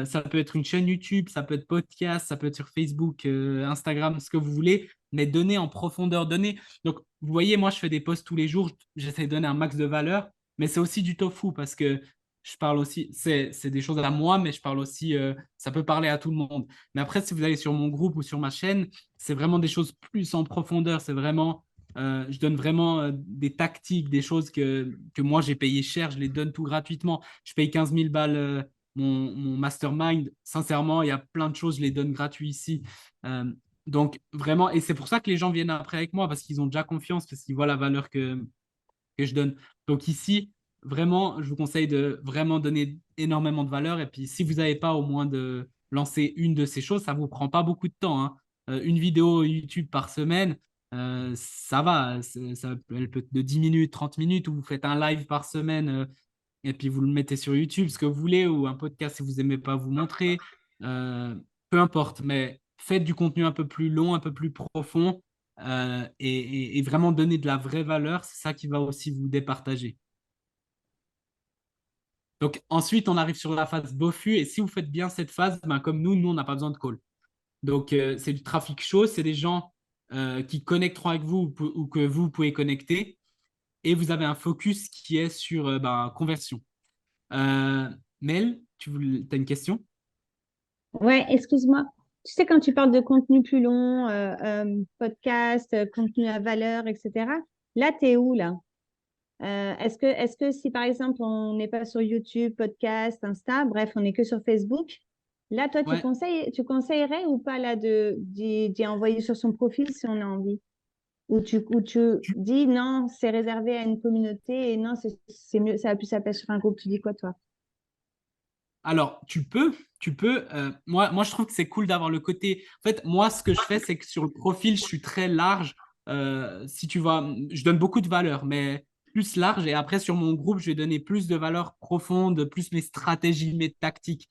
Ça peut être une chaîne YouTube, ça peut être podcast, ça peut être sur Facebook, Instagram, ce que vous voulez, mais donnez en profondeur, donnez. Donc, vous voyez, moi, je fais des posts tous les jours, j'essaie de donner un max de valeur, mais c'est aussi du tofu parce que je parle aussi, c'est des choses à moi, mais je parle aussi, ça peut parler à tout le monde. Mais après, si vous allez sur mon groupe ou sur ma chaîne, c'est vraiment des choses plus en profondeur. C'est vraiment, je donne vraiment des tactiques, des choses que moi j'ai payé cher, je les donne tout gratuitement. Je paye 15 000 balles mon mastermind. Sincèrement, il y a plein de choses, je les donne gratuits ici. Euh, donc vraiment, et c'est pour ça que les gens viennent après avec moi parce qu'ils ont déjà confiance, parce qu'ils voient la valeur que je donne. Donc ici, vraiment, je vous conseille de vraiment donner énormément de valeur. Et puis, si vous n'avez pas au moins de lancer une de ces choses, ça ne vous prend pas beaucoup de temps, hein. Une vidéo YouTube par semaine, ça va. Elle peut être de 10 minutes, 30 minutes, ou vous faites un live par semaine et puis vous le mettez sur YouTube, ce que vous voulez, ou un podcast si vous n'aimez pas vous montrer. Euh, Peu importe, mais faites du contenu un peu plus long, un peu plus profond et vraiment donner de la vraie valeur, c'est ça qui va aussi vous départager. Donc ensuite, on arrive sur la phase BOFU et si vous faites bien cette phase, ben, comme nous, on n'a pas besoin de call. Donc c'est du trafic chaud, c'est des gens qui connecteront avec vous ou que vous pouvez connecter et vous avez un focus qui est sur ben, conversion. Euh, Mel, as une question? Ouais, excuse-moi. Tu sais, quand tu parles de contenu plus long, podcast, contenu à valeur, etc., là, tu es où là? Est-ce que si par exemple on n'est pas sur YouTube, podcast, Insta, bref, on n'est que sur Facebook, là, toi, Ouais. tu conseillerais ou pas là d'y envoyer sur son profil si on a envie? Ou tu dis non, c'est réservé à une communauté et non, c'est mieux, ça a plus sa place sur un groupe. Tu dis quoi, toi? Alors, moi, je trouve que c'est cool d'avoir le côté. En fait, moi, ce que je fais, c'est que sur le profil, je suis très large. Si tu vois, je donne beaucoup de valeur, mais plus large. Et après, sur mon groupe, je vais donner plus de valeur profonde, plus mes stratégies, mes tactiques.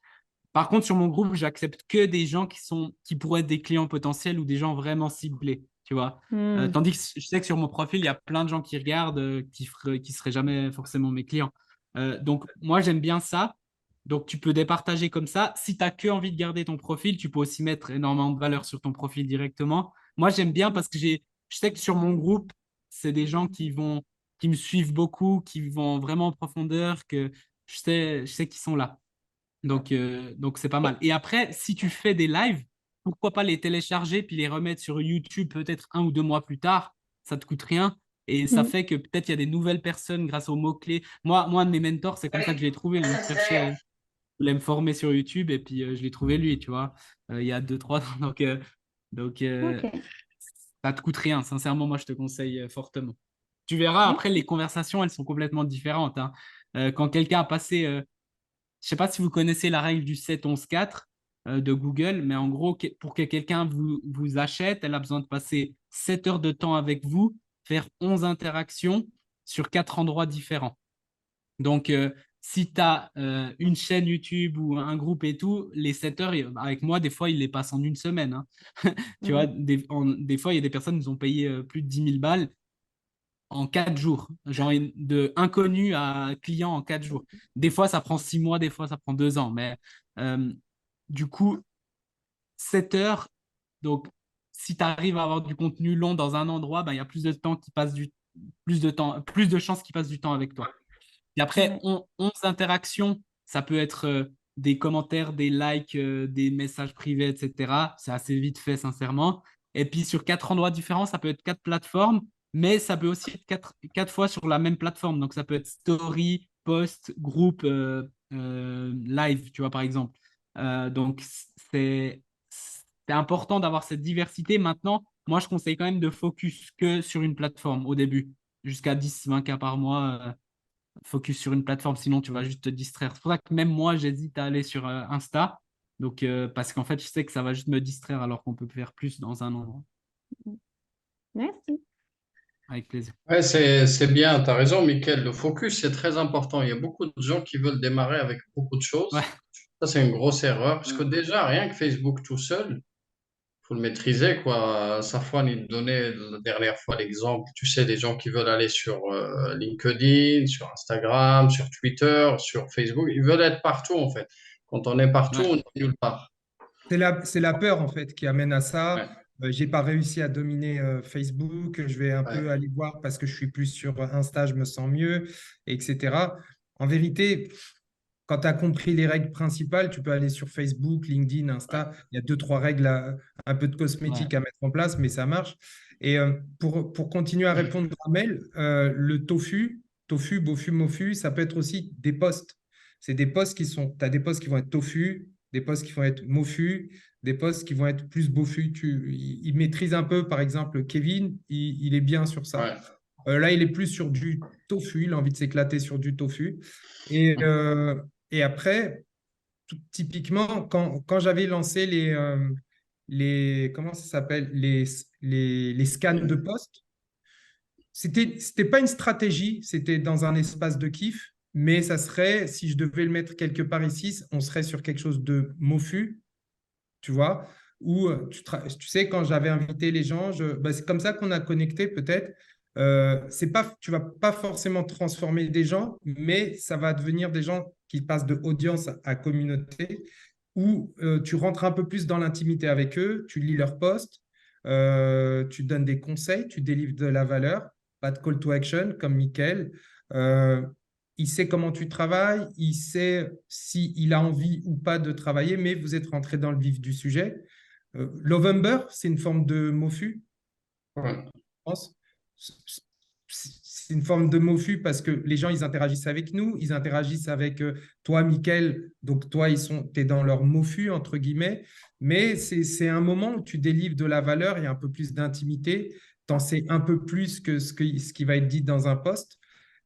Par contre, sur mon groupe, j'accepte que des gens qui pourraient être des clients potentiels ou des gens vraiment ciblés, tu vois. Hmm. Tandis que je sais que sur mon profil, il y a plein de gens qui regardent, qui seraient jamais forcément mes clients. Donc, moi, j'aime bien ça. Donc, tu peux départager comme ça. Si tu n'as que envie de garder ton profil, tu peux aussi mettre énormément de valeur sur ton profil directement. Moi, j'aime bien parce que je sais que sur mon groupe, c'est des gens qui me suivent beaucoup, qui vont vraiment en profondeur, que je sais qu'ils sont là. Donc c'est pas mal. Et après, si tu fais des lives, pourquoi pas les télécharger puis les remettre sur YouTube peut-être 1 ou 2 mois plus tard. Ça te coûte rien. Et ça Hmm. fait que peut-être il y a des nouvelles personnes grâce aux mots-clés. Moi, un de mes mentors, c'est comme ça que je l'ai trouvé, hein. Je cherchais, je voulais me former sur YouTube et puis je l'ai trouvé lui, tu vois, il y a 2, 3 ans. Donc, Ok. ça te coûte rien. Sincèrement, moi, je te conseille fortement. Tu verras, après, les conversations, elles sont complètement différentes, hein. Quand quelqu'un a passé je sais pas si vous connaissez la règle du 7-11-4 de Google, mais en gros, pour que quelqu'un vous achète, elle a besoin de passer 7 heures de temps avec vous, faire 11 interactions sur 4 endroits différents. Donc, si tu as une chaîne YouTube ou un groupe et tout, les 7 heures, avec moi, des fois, ils les passent en une semaine, hein. Tu vois, des fois, il y a des personnes qui ont payé plus de 10 000 balles en 4 jours. Genre de inconnu à client en 4 jours. Des fois, ça prend 6 mois, des fois, ça prend 2 ans. Mais du coup, 7 heures, donc si tu arrives à avoir du contenu long dans un endroit, ben, il y a plus de temps qui passe plus de temps, plus de chances qu'il passe du temps avec toi. Et après, 11 interactions, ça peut être des commentaires, des likes, des messages privés, etc. C'est assez vite fait, sincèrement. Et puis, sur 4 endroits différents, ça peut être 4 plateformes, mais ça peut aussi être 4 fois sur la même plateforme. Donc, ça peut être story, post, groupe, live, tu vois, par exemple. Donc, c'est important d'avoir cette diversité. Maintenant, moi, je conseille quand même de focus que sur une plateforme au début, jusqu'à 10-20 cas par mois. Focus sur une plateforme, sinon tu vas juste te distraire. C'est pour ça que même moi, j'hésite à aller sur Insta. Donc, parce qu'en fait, je sais que ça va juste me distraire alors qu'on peut faire plus dans un endroit. Merci. Avec plaisir. Ouais, c'est bien, tu as raison, Mickaël. Le focus, c'est très important. Il y a beaucoup de gens qui veulent démarrer avec beaucoup de Ouais. choses. Ça, c'est une grosse erreur. Parce que déjà, rien que Facebook tout seul, faut le maîtriser, quoi. Safwan, il donnait la dernière fois l'exemple, tu sais, des gens qui veulent aller sur LinkedIn, sur Instagram, sur Twitter, sur Facebook. Ils veulent être partout, en fait. Quand on est partout, Ouais. on est nulle part. C'est la peur en fait qui amène à Ouais, ça. J'ai pas réussi à dominer Facebook. Je vais un ouais, peu aller voir parce que je suis plus sur Insta, je me sens mieux, etc. En vérité, quand tu as compris les règles principales, tu peux aller sur Facebook, LinkedIn, ouais. Insta. Il y a deux, trois règles, un peu de Ouais. cosmétique à mettre en place, mais ça marche. Et pour continuer à répondre à Mel, le tofu, bofu, mofu, ça peut être aussi des posts. C'est des posts qui sont, tu as des posts qui vont être tofu, des posts qui vont être mofu, des posts qui vont être plus bofu. Il maîtrise un peu, par exemple, Kevin, il est bien sur ça. Ouais. Là, il est plus sur du tofu, il a envie de s'éclater sur du tofu. Et, et après, typiquement, quand j'avais lancé comment ça s'appelle, les scans de poste, c'était pas une stratégie, c'était dans un espace de kiff, mais ça serait, si je devais le mettre quelque part ici, on serait sur quelque chose de MOFU, tu vois, où tu sais, quand j'avais invité les gens, bah, c'est comme ça qu'on a connecté peut-être. C'est pas, tu vas pas forcément transformer des gens, mais ça va devenir des gens qui passent de audience à communauté, où tu rentres un peu plus dans l'intimité avec eux, tu lis leurs posts, tu donnes des conseils, tu délivres de la valeur, pas de call to action comme Michael. Euh, il sait comment tu travailles, il sait s'il a envie ou pas de travailler, mais vous êtes rentré dans le vif du sujet. Lovember, c'est une forme de MOFU, Ouais. je pense. C'est une forme de MOFU parce que les gens, ils interagissent avec nous, ils interagissent avec toi, Mickaël. Donc, toi, tu es dans leur MOFU, entre guillemets. Mais c'est un moment où tu délivres de la valeur, il y a un peu plus d'intimité. Tu en sais un peu plus que ce qui va être dit dans un post.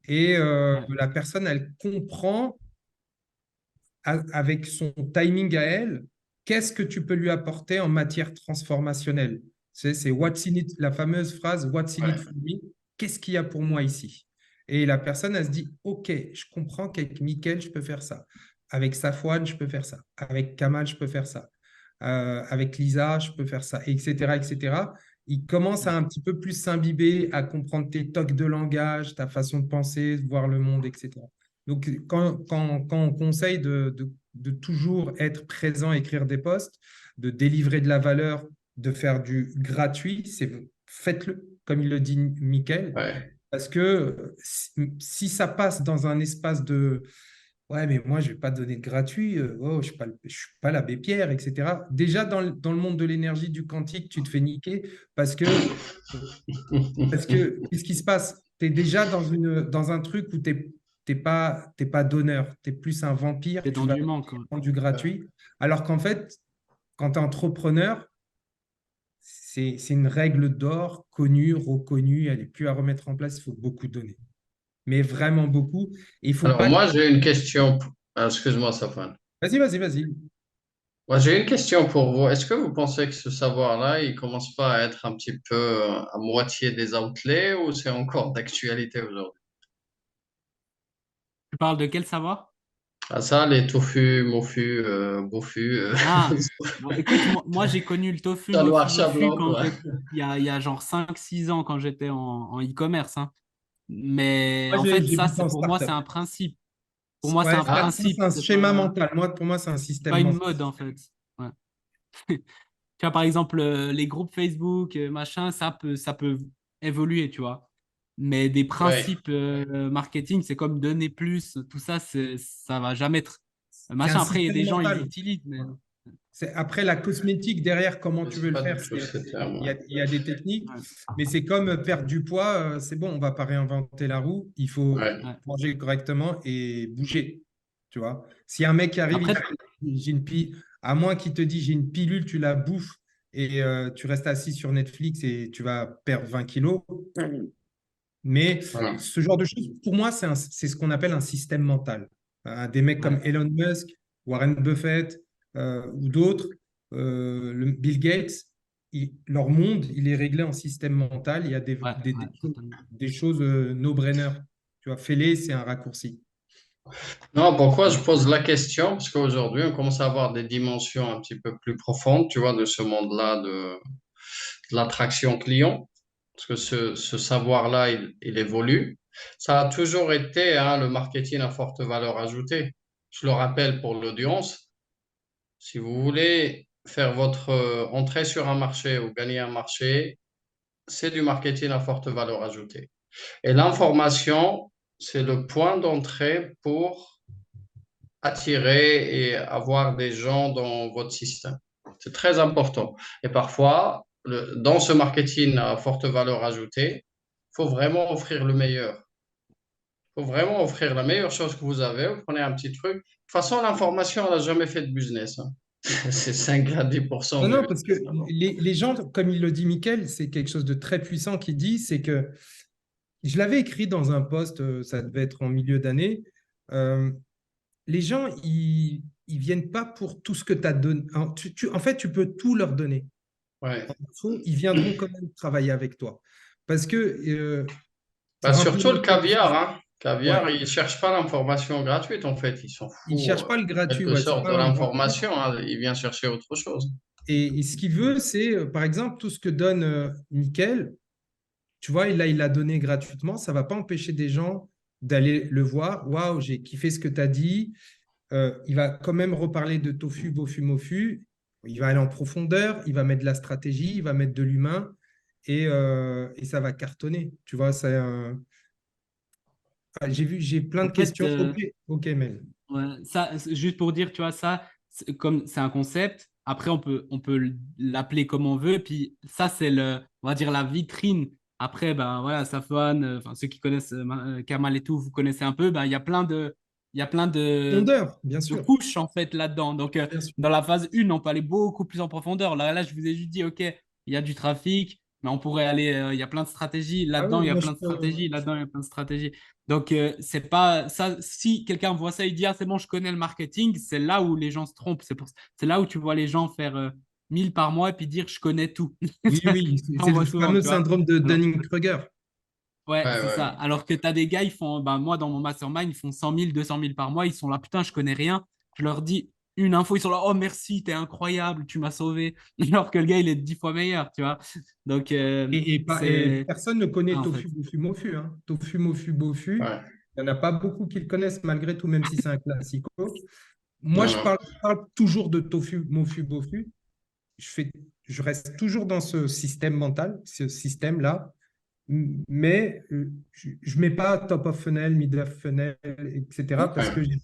Et Ouais. la personne, elle comprend avec son timing à elle, qu'est-ce que tu peux lui apporter en matière transformationnelle. C'est what's in it, la fameuse phrase what's in it Ouais. for me, qu'est-ce qu'il y a pour moi ici? Et la personne, elle se dit, OK, je comprends qu'avec Mickaël, je peux faire ça. Avec Safwan, je peux faire ça. Avec Kamal, je peux faire ça. Avec Lisa, je peux faire ça, etc., etc. Il commence à un petit peu plus s'imbiber, à comprendre tes tocs de langage, ta façon de penser, de voir le monde, etc. Donc, quand on conseille de toujours être présent, écrire des posts, de délivrer de la valeur, de faire du gratuit, faites-le, comme il le dit Mickaël, Ouais. parce que si ça passe dans un espace de ouais, mais moi, je ne vais pas donner de gratuit, oh, je ne suis pas l'abbé Pierre, etc. Déjà, dans le monde de l'énergie du quantique, tu te fais niquer parce que qu'est-ce qui se passe? Tu es déjà dans un truc où tu n'es pas donneur, tu es plus un vampire, C'est tu dans vas du manque, quoi. prendre du gratuit. Alors qu'en fait, quand tu es entrepreneur, c'est une règle d'or connue, reconnue, elle n'est plus à remettre en place, il faut beaucoup donner. Mais vraiment beaucoup. Et il faut Alors, pas. moi, j'ai une question. Excuse-moi, Safwan. Vas-y. Moi, j'ai une question pour vous. Est-ce que vous pensez que ce savoir-là, il commence pas à être un petit peu à moitié des outlets ou c'est encore d'actualité aujourd'hui? Tu parles de quel savoir? Ah ça, les tofu, mofu, bofu, Ah, bon, écoute, moi j'ai connu le tofu, chat noir, mofu, chat mofu blanc, quand quoi. il y a genre 5 6 ans quand j'étais en e-commerce, hein. Mais Moi, en fait, j'ai ça, vu ça en pour moi, c'est startup. un principe. Pour moi, c'est Ouais, un ça, principe. c'est un schéma mental. Pour moi, c'est un C'est système pas une mental. mode, en fait. Ouais. Tu vois, par exemple, les groupes Facebook, machin, ça peut évoluer, tu vois. Mais des Oui. principes marketing, c'est comme donner plus, tout ça, ça va jamais être C'est un machin. Après, il y a système des gens, ils mental. l'utilisent, mais C'est après la cosmétique derrière, comment Je tu sais veux le pas faire. du tout ces Il termes. y a, il y a des techniques, ouais, mais c'est comme perdre du poids. C'est bon, on va pas réinventer la roue. Il faut Ouais. ouais. manger correctement et bouger. Tu vois. Si un mec qui arrive, il Après, te dit, j'ai une pilule, à moins qu'il te dise j'ai une pilule, tu la bouffes et tu restes assis sur Netflix et tu vas perdre 20 kilos. Mais Ouais. ce genre de choses, pour moi, c'est ce qu'on appelle un système mental. Des mecs comme ouais. Elon Musk, Warren Buffett ou d'autres, Bill Gates, leur monde, il est réglé en système mental. Il y a Ouais, ouais, totalement. des choses no-brainer. Tu vois, fais-les, c'est un raccourci. Non, pourquoi je pose la question? Parce qu'aujourd'hui, on commence à avoir des dimensions un petit peu plus profondes, tu vois, de ce monde-là de l'attraction client. Parce que ce savoir-là, il évolue. Ça a toujours été hein, le marketing à forte valeur ajoutée. Je le rappelle pour l'audience, si vous voulez faire votre entrée sur un marché ou gagner un marché, c'est du marketing à forte valeur ajoutée. Et l'information, c'est le point d'entrée pour attirer et avoir des gens dans votre système. C'est très important. Et parfois, dans ce marketing à forte valeur ajoutée, il faut vraiment offrir le meilleur. Il faut vraiment offrir la meilleure chose que vous avez. Vous prenez un petit truc. De toute façon, l'information, elle n'a jamais fait de business, hein. C'est 5 à 10% Non, du non, parce que business. les gens, comme il le dit Mickaël, c'est quelque chose de très puissant qu'il dit, c'est que je l'avais écrit dans un post, ça devait être en milieu d'année. euh, les gens, ils viennent pas pour tout ce que tu as donné. En fait, tu peux tout leur donner. Ouais. Ils viendront quand même travailler avec toi. Parce que Bah, pour surtout le implémenter le caviar, système, hein. ouais, Caviar, ils ne cherchent pas l'information gratuite, en fait. Ils s'en ils ne foutent, cherchent pas le en gratuit, quelque ouais, c'est sorte, pas de un grand truc. l'information, hein. Il vient chercher autre chose. Et ce qu'il veut, c'est, par exemple, tout ce que donne Mickaël, tu vois, il l'a donné gratuitement, ça ne va pas empêcher des gens d'aller le voir. Waouh, j'ai kiffé ce que tu as dit. Il va quand même reparler de tofu, bofu, mofu. Il va aller en profondeur, il va mettre de la stratégie, il va mettre de l'humain et ça va cartonner. Tu vois, j'ai plein En de fait, questions. Ok, ok, Mel. ouais, ça, juste pour dire, tu vois, ça, comme c'est un concept, après, on peut l'appeler comme on veut, puis ça, on va dire, la vitrine. Après, ben voilà, Safwan, enfin, ceux qui connaissent Kamal et tout, vous connaissez un peu, ben, il y a plein de Profondeur, bien de sûr. couches, en fait, là-dedans. Donc, Bien sûr. dans la phase 1, on peut aller beaucoup plus en profondeur. Là, je vous ai juste dit, OK, il y a du trafic, mais on pourrait aller, il y a plein de stratégies. Ah Là-dedans, oui, il y a moi je plein de peux. stratégies. Là-dedans, il y a plein de stratégies. Donc, c'est pas ça. Si quelqu'un voit ça, il dit, ah, c'est bon, je connais le marketing, c'est là où les gens se trompent. C'est là où tu vois les gens faire 1000 par mois et puis dire, je connais tout. Oui, oui, On c'est le voit souvent, fameux tu vois. syndrome de Alors, Dunning-Kruger. ouais, Ouais, c'est ça. ouais. Alors que tu as des gars, ils font, ben, moi, dans mon mastermind, ils font 100 000, 200 000 par mois. Ils sont là, putain, je connais rien. Je leur dis une info, ils sont là, oh merci, t'es incroyable, tu m'as sauvé. Alors que le gars, il est 10 fois meilleur, tu vois. Donc, Et c'est personne ne connaît ça, en fait. Tofu, Bofu, Mofu, hein. Tofu, Mofu, Bofu, Ouais. il n'y en a pas beaucoup qui le connaissent malgré tout, même si c'est un classico. Moi, Non, non. je parle toujours de Tofu, Mofu, Bofu. Je fais, je reste toujours dans ce système mental, ce système-là, mais je ne mets pas top of funnel, mid of funnel, etc., parce que Ouais.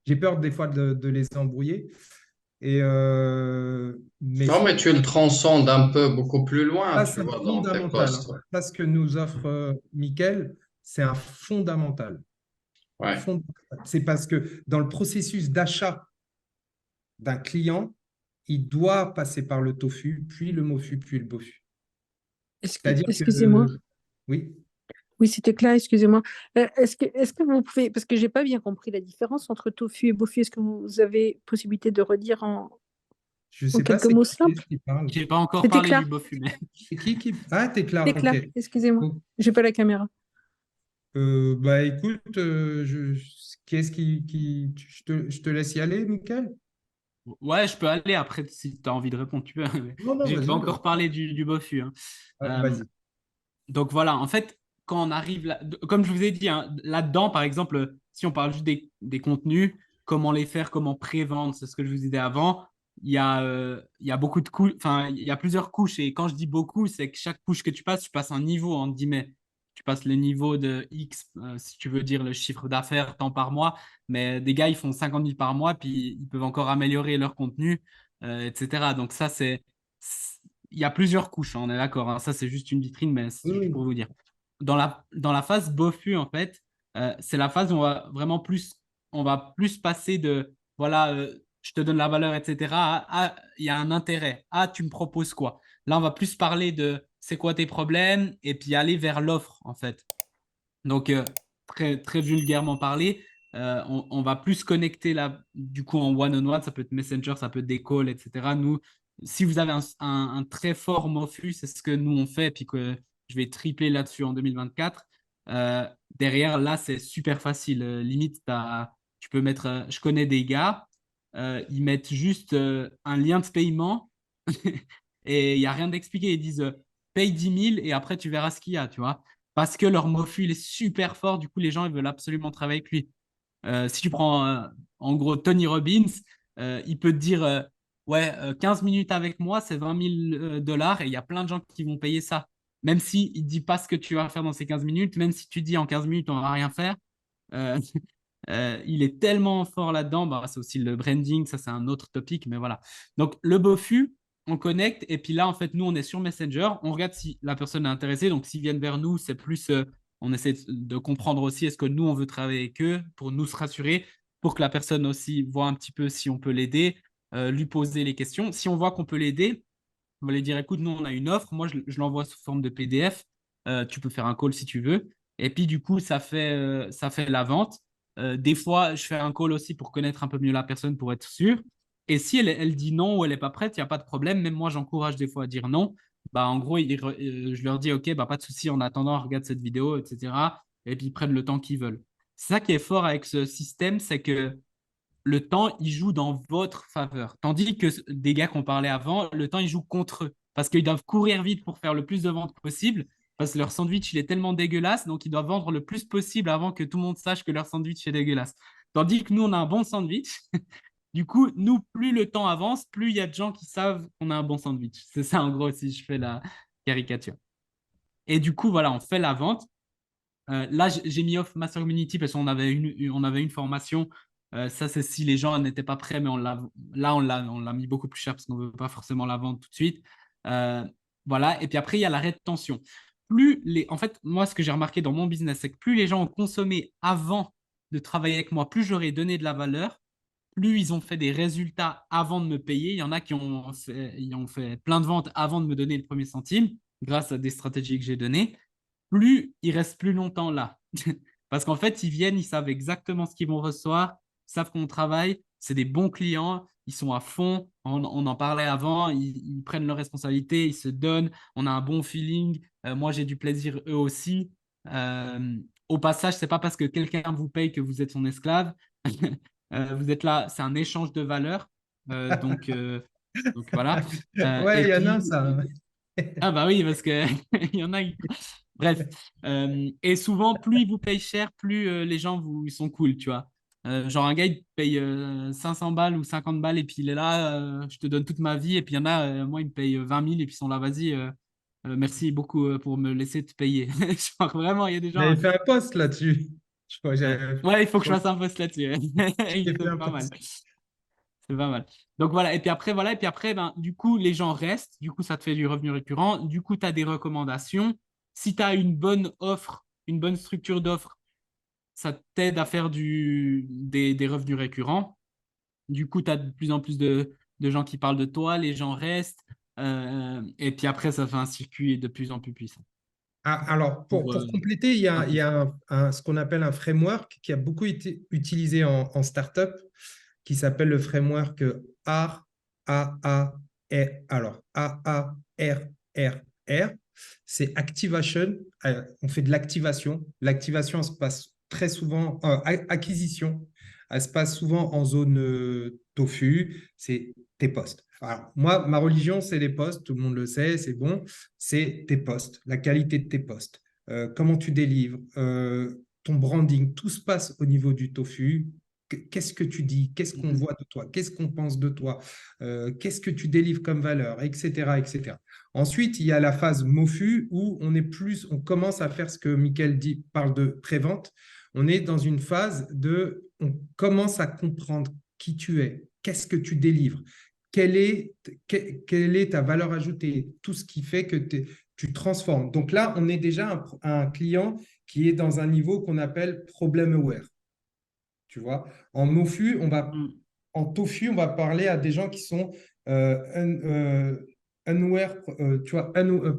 j'ai peur des fois de les embrouiller. Mais Non, mais tu le transcendes un peu beaucoup plus loin, ça, tu c'est vois, dans tes fondamental, postes. hein. Ça, ce que nous offre Mickaël, c'est un fondamental. Ouais. Fondamental. C'est parce que dans le processus d'achat d'un client, il doit passer par le tofu, puis le mofu, puis le bofu. C'est-à-dire que, Excusez-moi. oui, Oui, c'était clair, excusez-moi. Est-ce que vous pouvez, parce que j'ai pas bien compris la différence entre tofu et bofu, est-ce que vous avez possibilité de redire Je en sais pas, quelques c'est mots qui simples? qui parle. J'ai pas encore C'était parlé clair, du bofu, mais C'est qui... Ah, t'es c'était là, ok. clair, excusez-moi. Donc, J'ai pas la caméra. bah écoute, qui est-ce je te laisse y aller, Michael? ouais, je peux aller après si tu as envie de répondre, tu peux. Mais Non, non, j'ai pas vas-y, encore vas-y. parlé du bofu, hein. Euh, Vas-y. donc voilà, en fait, quand on arrive là, comme je vous ai dit, hein, là-dedans, par exemple, si on parle juste des contenus, comment les faire, comment pré-vendre, c'est ce que je vous ai dit avant. Il y a beaucoup de couches, enfin, il y a plusieurs couches. Et quand je dis beaucoup, c'est que chaque couche que tu passes un niveau, entre guillemets. Tu passes le niveau de X, si tu veux dire le chiffre d'affaires, tant par mois. Mais des gars, ils font 50 000 par mois, puis ils peuvent encore améliorer leur contenu, etc. Donc ça, il y a plusieurs couches, hein, on est d'accord, hein. Ça, c'est juste une vitrine, mais Oui, c'est juste oui. pour vous dire. Dans la phase BOFU, en fait, c'est la phase où on va plus passer de, voilà, je te donne la valeur, etc., il y a un intérêt. Ah, tu me proposes quoi? Là, on va plus parler de c'est quoi tes problèmes et puis aller vers l'offre, en fait. Donc, très, très vulgairement parlé, on va plus connecter là, du coup, en one-on-one, ça peut être Messenger, ça peut être des calls, etc. Nous, si vous avez un très fort MOFU, c'est ce que nous on fait, et puis que je vais tripler là-dessus en 2024. euh, Derrière, là, c'est super facile. Limite, tu peux mettre, je connais des gars, ils mettent juste un lien de paiement et il n'y a rien d'expliqué. Ils disent paye 10 000 et après tu verras ce qu'il y a, tu vois parce que leur MOFU il est super fort. Du coup, les gens ils veulent absolument travailler avec lui. Si tu prends en gros Tony Robbins, il peut te dire ouais, 15 minutes avec moi, c'est 20 000 dollars et il y a plein de gens qui vont payer ça. Même s'il ne dit pas ce que tu vas faire dans ces 15 minutes, même si tu dis en 15 minutes on ne va rien faire, euh, il est tellement fort là-dedans. Bah, c'est aussi le branding, ça c'est un autre topic, mais voilà. Donc le BOFU, on connecte et puis là en fait nous on est sur Messenger, on regarde si la personne est intéressée. Donc s'ils viennent vers nous, c'est plus on essaie de comprendre aussi est-ce que nous on veut travailler avec eux pour nous se rassurer, pour que la personne aussi voit un petit peu si on peut l'aider, lui poser les questions. Si on voit qu'on peut l'aider, on va lui dire écoute, nous on a une offre, moi je l'envoie sous forme de PDF. Tu peux faire un call si tu veux. Et puis du coup ça fait la vente. Des fois, je fais un call aussi pour connaître un peu mieux la personne pour être sûr. Et si elle dit non ou elle n'est pas prête, il n'y a pas de problème. Même moi, j'encourage des fois à dire non. Bah, en gros, je leur dis, OK, bah, pas de souci, en attendant, regarde cette vidéo, etc. Et puis, ils prennent le temps qu'ils veulent. C'est ça qui est fort avec ce système, c'est que le temps, il joue dans votre faveur. Tandis que des gars qu'on parlait avant, le temps, il joue contre eux. Parce qu'ils doivent courir vite pour faire le plus de ventes possible. Parce que leur sandwich, il est tellement dégueulasse. Donc, ils doivent vendre le plus possible avant que tout le monde sache que leur sandwich est dégueulasse. Tandis que nous, on a un bon sandwich. Du coup, nous, plus le temps avance, plus il y a de gens qui savent qu'on a un bon sandwich. C'est ça, en gros, si je fais la caricature. Et du coup, voilà, on fait la vente. Là, j'ai mis off Master Community parce qu'on avait une formation. Ça, c'est si les gens n'étaient pas prêts, mais on l'a mis beaucoup plus cher parce qu'on ne veut pas forcément la vendre tout de suite. Euh, voilà. Et puis après, il y a la rétention. En fait, moi, ce que j'ai remarqué dans mon business, c'est que plus les gens ont consommé avant de travailler avec moi, plus j'aurais donné de la valeur, plus ils ont fait des résultats avant de me payer. Il y en a qui ont fait plein de ventes avant de me donner le premier centime grâce à des stratégies que j'ai données, plus ils restent plus longtemps là. Parce qu'en fait, ils viennent, ils savent exactement ce qu'ils vont recevoir, ils savent qu'on travaille, c'est des bons clients, ils sont à fond, on en parlait avant, ils prennent leurs responsabilités, ils se donnent, on a un bon feeling, moi j'ai du plaisir, eux aussi. Au passage, c'est pas parce que quelqu'un vous paye que vous êtes son esclave. Vous êtes là, c'est un échange de valeurs. Donc voilà. Ouais, Et il y en a puis, ça. ah bah oui, parce que il y en a. Bref. Et souvent, plus ils vous payent cher, plus les gens ils sont cool, tu vois. Genre un gars, il te paye 500 balles ou 50 balles et puis il est là, je te donne toute ma vie. Et puis il y en a, moi, il me paye 20 000 et puis ils sont là, vas-y, merci beaucoup pour me laisser te payer. Genre vraiment, il y a des gens. J'avais fait un post là-dessus. Je crois que Ouais, j'avais ouais, il faut que je fasse un post là-dessus. j'ai fait C'est un pas mal. post. C'est pas mal. Donc voilà, et puis après, voilà, et puis après, ben, du coup, les gens restent, du coup, ça te fait du revenu récurrent, du coup, tu as des recommandations. Si tu as une bonne offre, une bonne structure d'offre, ça t'aide à faire des revenus récurrents. Du coup, tu as de plus en plus de gens qui parlent de toi, les gens restent, et puis après, ça fait un circuit de plus en plus puissant. Alors, pour compléter, il y a ce qu'on appelle un framework qui a beaucoup été utilisé en startup, qui s'appelle le framework AARR. C'est Activation. On fait de l'activation. L'activation, elle se passe très souvent, acquisition, elle se passe souvent en zone tofu, c'est tes postes. Alors, moi, ma religion, c'est les postes, tout le monde le sait, c'est bon, c'est tes postes, la qualité de tes postes, comment tu délivres, ton branding, tout se passe au niveau du tofu. Qu'est-ce que tu dis? Qu'est-ce qu'on voit de toi? Qu'est-ce qu'on pense de toi? Qu'est-ce que tu délivres comme valeur? Etc., etc. Ensuite, il y a la phase MOFU où on commence à faire ce que Mickaël parle de prévente. On est dans une phase on commence à comprendre qui tu es, qu'est-ce que tu délivres, quelle est ta valeur ajoutée, tout ce qui fait que tu transformes. Donc là, on est déjà un client qui est dans un niveau qu'on appelle problem aware. Tu vois, en tofu, on va parler à des gens qui sont unaware, tu vois,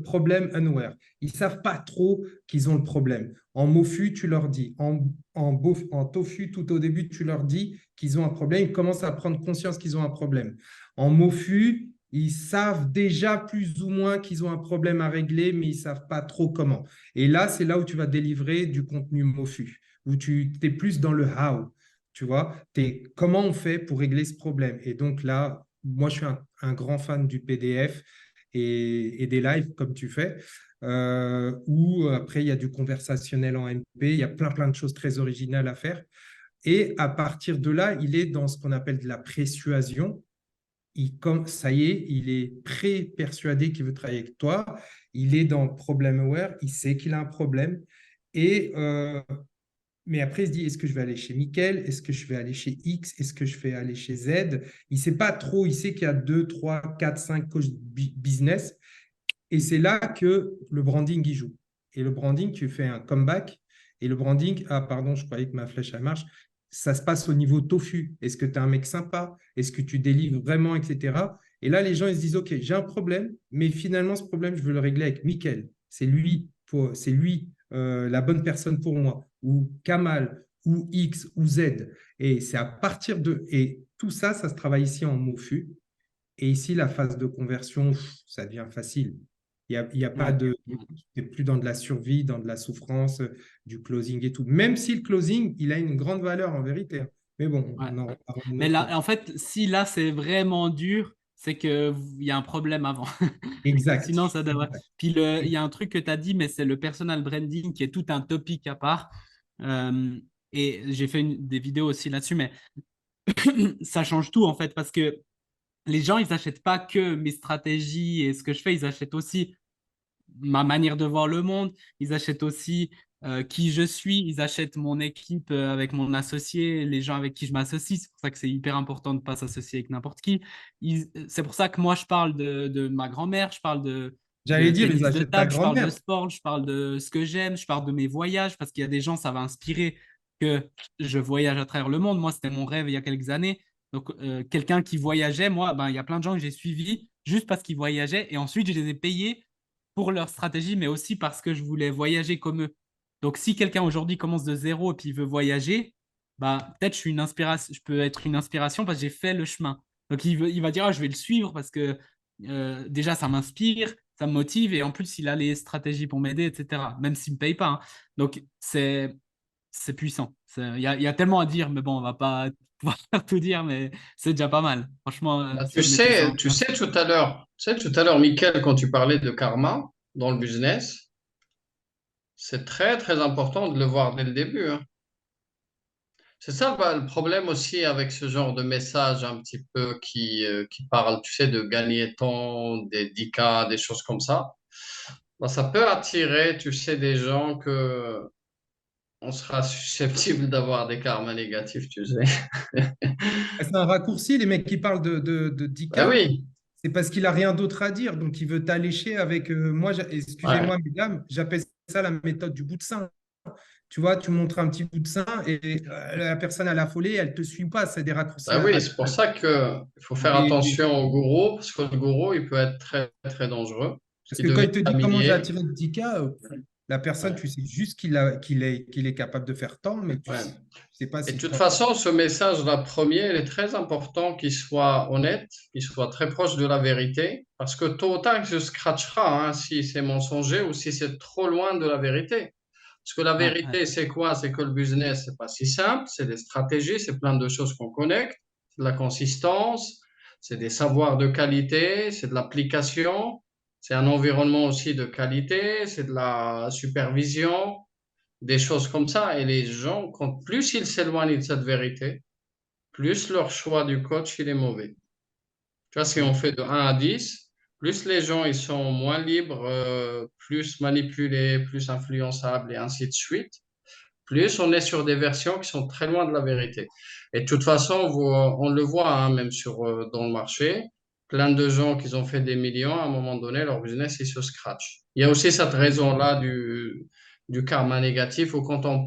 problem unaware. Ils ne savent pas trop qu'ils ont le problème. En mofu, tu leur dis. En tofu, tout au début, tu leur dis qu'ils ont un problème. Ils commencent à prendre conscience qu'ils ont un problème. En mofu, ils savent déjà plus ou moins qu'ils ont un problème à régler, mais ils ne savent pas trop comment. Et là, c'est là où tu vas délivrer du contenu mofu, où tu es plus dans le how. Tu vois, comment on fait pour régler ce problème? Et donc là, moi, je suis un grand fan du PDF et des lives comme tu fais, où après, il y a du conversationnel en MP, il y a plein de choses très originales à faire. Et à partir de là, il est dans ce qu'on appelle de la persuasion. Ça y est, il est pré-persuadé qu'il veut travailler avec toi. Il est dans problem aware, il sait qu'il a un problème. Et mais après, il se dit, est-ce que je vais aller chez Mickaël? Est-ce que je vais aller chez X? Est-ce que je vais aller chez Z? Il ne sait pas trop. Il sait qu'il y a 2, 3, 4, 5 coachs business. Et c'est là que le branding y joue. Et le branding, tu fais un comeback. Et le branding, ah pardon, je croyais que ma flèche, elle marche. Ça se passe au niveau tofu. Est-ce que tu es un mec sympa? Est-ce que tu délivres vraiment, etc. Et là, les gens, ils se disent, OK, j'ai un problème, mais finalement, ce problème, je veux le régler avec Mickaël. C'est lui, la bonne personne pour moi, ou Kamal, ou X, ou Z. Et c'est à partir de... Et tout ça, ça se travaille ici en MOFU. Et ici, la phase de conversion, ça devient facile. Il y a pas de... Tu n'es plus dans de la survie, dans de la souffrance, du closing et tout. Même si le closing, il a une grande valeur en vérité. Mais bon, on en reparlera une Mais autre là, fois. en fait, si là, c'est vraiment dur, c'est qu'il y a un problème avant. Exact. Sinon, ça devrait. Exact. Puis, il y a un truc que tu as dit, mais c'est le personal branding qui est tout un topic à part. Euh, et j'ai fait des vidéos aussi là-dessus, mais ça change tout en fait, parce que les gens, ils n'achètent pas que mes stratégies et ce que je fais, ils achètent aussi ma manière de voir le monde, ils achètent aussi qui je suis, ils achètent mon équipe avec mon associé, les gens avec qui je m'associe. C'est pour ça que c'est hyper important de ne pas s'associer avec n'importe qui. C'est pour ça que moi, je parle de ma grand-mère, je parle de J'allais dire, ils tennis de achètent ta table, je parle de grand-mère. sport, je parle de ce que j'aime, je parle de mes voyages, parce qu'il y a des gens, ça va inspirer que je voyage à travers le monde. Moi, c'était mon rêve il y a quelques années. Donc, quelqu'un qui voyageait, moi, ben, il y a plein de gens que j'ai suivis juste parce qu'ils voyageaient et ensuite, je les ai payés pour leur stratégie, mais aussi parce que je voulais voyager comme eux. Donc, si quelqu'un aujourd'hui commence de zéro et puis veut voyager, bah, peut-être je peux être une inspiration parce que j'ai fait le chemin. Donc, il va dire, ah, je vais le suivre parce que déjà, ça m'inspire, ça me motive et en plus, il a les stratégies pour m'aider, etc. Même s'il ne me paye pas, hein. Donc, c'est puissant. Il y a tellement à dire, mais bon, on va pas pouvoir tout dire, mais c'est déjà pas mal. Franchement, Bah, si vous mettez ça en tu place. sais tout à l'heure, Mickaël, quand tu parlais de karma dans le business, c'est très, très important de le voir dès le début, hein. C'est ça bah, le problème aussi avec ce genre de message un petit peu qui parle, tu sais, de gagner temps, des 10K, des choses comme ça. Bah, ça peut attirer, tu sais, des gens que on sera susceptible d'avoir des karmas négatifs, tu sais. C'est un raccourci, les mecs qui parlent de 10K. Ah oui, C'est parce qu'il a rien d'autre à dire. Donc, il veut t'allécher avec moi. ouais. Excusez-moi, mesdames, j'appelle ça la méthode du bout de sein. Tu vois, tu montres un petit bout de sein et la personne à la folie, elle ne te suit pas. C'est des raccourcis. Bah oui, c'est pour ça qu'il faut faire Et- attention au gourou, parce que le gourou, il peut être très, très dangereux, parce parce qu'il que quand devient il te dit comment j'ai familier. attiré le 10K, La personne, Ouais. tu sais juste qu'il est capable de faire tant, mais tu Ouais. ne sais pas Et de si toute tant. façon, ce message-là, premier, il est très important qu'il soit honnête, qu'il soit très proche de la vérité, parce que tôt ou tard, il se scratchera hein, si c'est mensonger ou si c'est trop loin de la vérité. Parce que la Ouais, ouais. vérité, c'est quoi? C'est que le business, c'est pas si simple, c'est des stratégies, c'est plein de choses qu'on connecte, c'est de la consistance, c'est des savoirs de qualité, c'est de l'application, c'est un environnement aussi de qualité, c'est de la supervision, des choses comme ça. Et les gens, quand plus ils s'éloignent de cette vérité, plus leur choix du coach, il est mauvais. Tu vois, si on Mm. fait de 1 à 10, plus les gens, ils sont moins libres, plus manipulés, plus influençables et ainsi de suite, plus on est sur des versions qui sont très loin de la vérité. Et de toute façon, on le voit hein, même dans le marché, plein de gens qui ont fait des millions, à un moment donné, leur business, il se scratch. Il y a aussi cette raison-là du karma négatif où quand on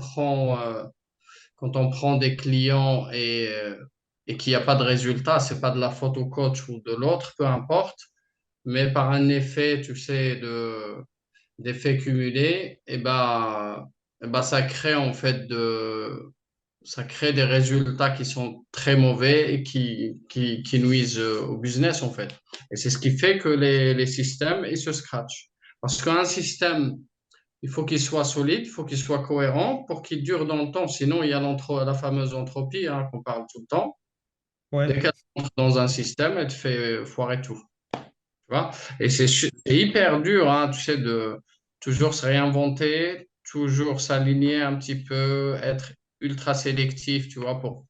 prend des clients et qu'il n'y a pas de résultat, c'est pas de la faute au coach ou de l'autre, peu importe, mais par un effet, tu sais, d'effet cumulé, et ben, ça crée des résultats qui sont très mauvais et qui nuisent au business, en fait. Et c'est ce qui fait que les systèmes, ils se scratchent. Parce qu'un système, il faut qu'il soit solide, il faut qu'il soit cohérent pour qu'il dure dans le temps. Sinon, il y a la fameuse entropie hein, qu'on parle tout le temps. Dès Ouais. qu'elle entre dans un système, elle te fait foirer tout. Tu vois? Et c'est hyper dur, hein, tu sais, de toujours se réinventer, toujours s'aligner un petit peu, être ultra sélectif, tu vois, pour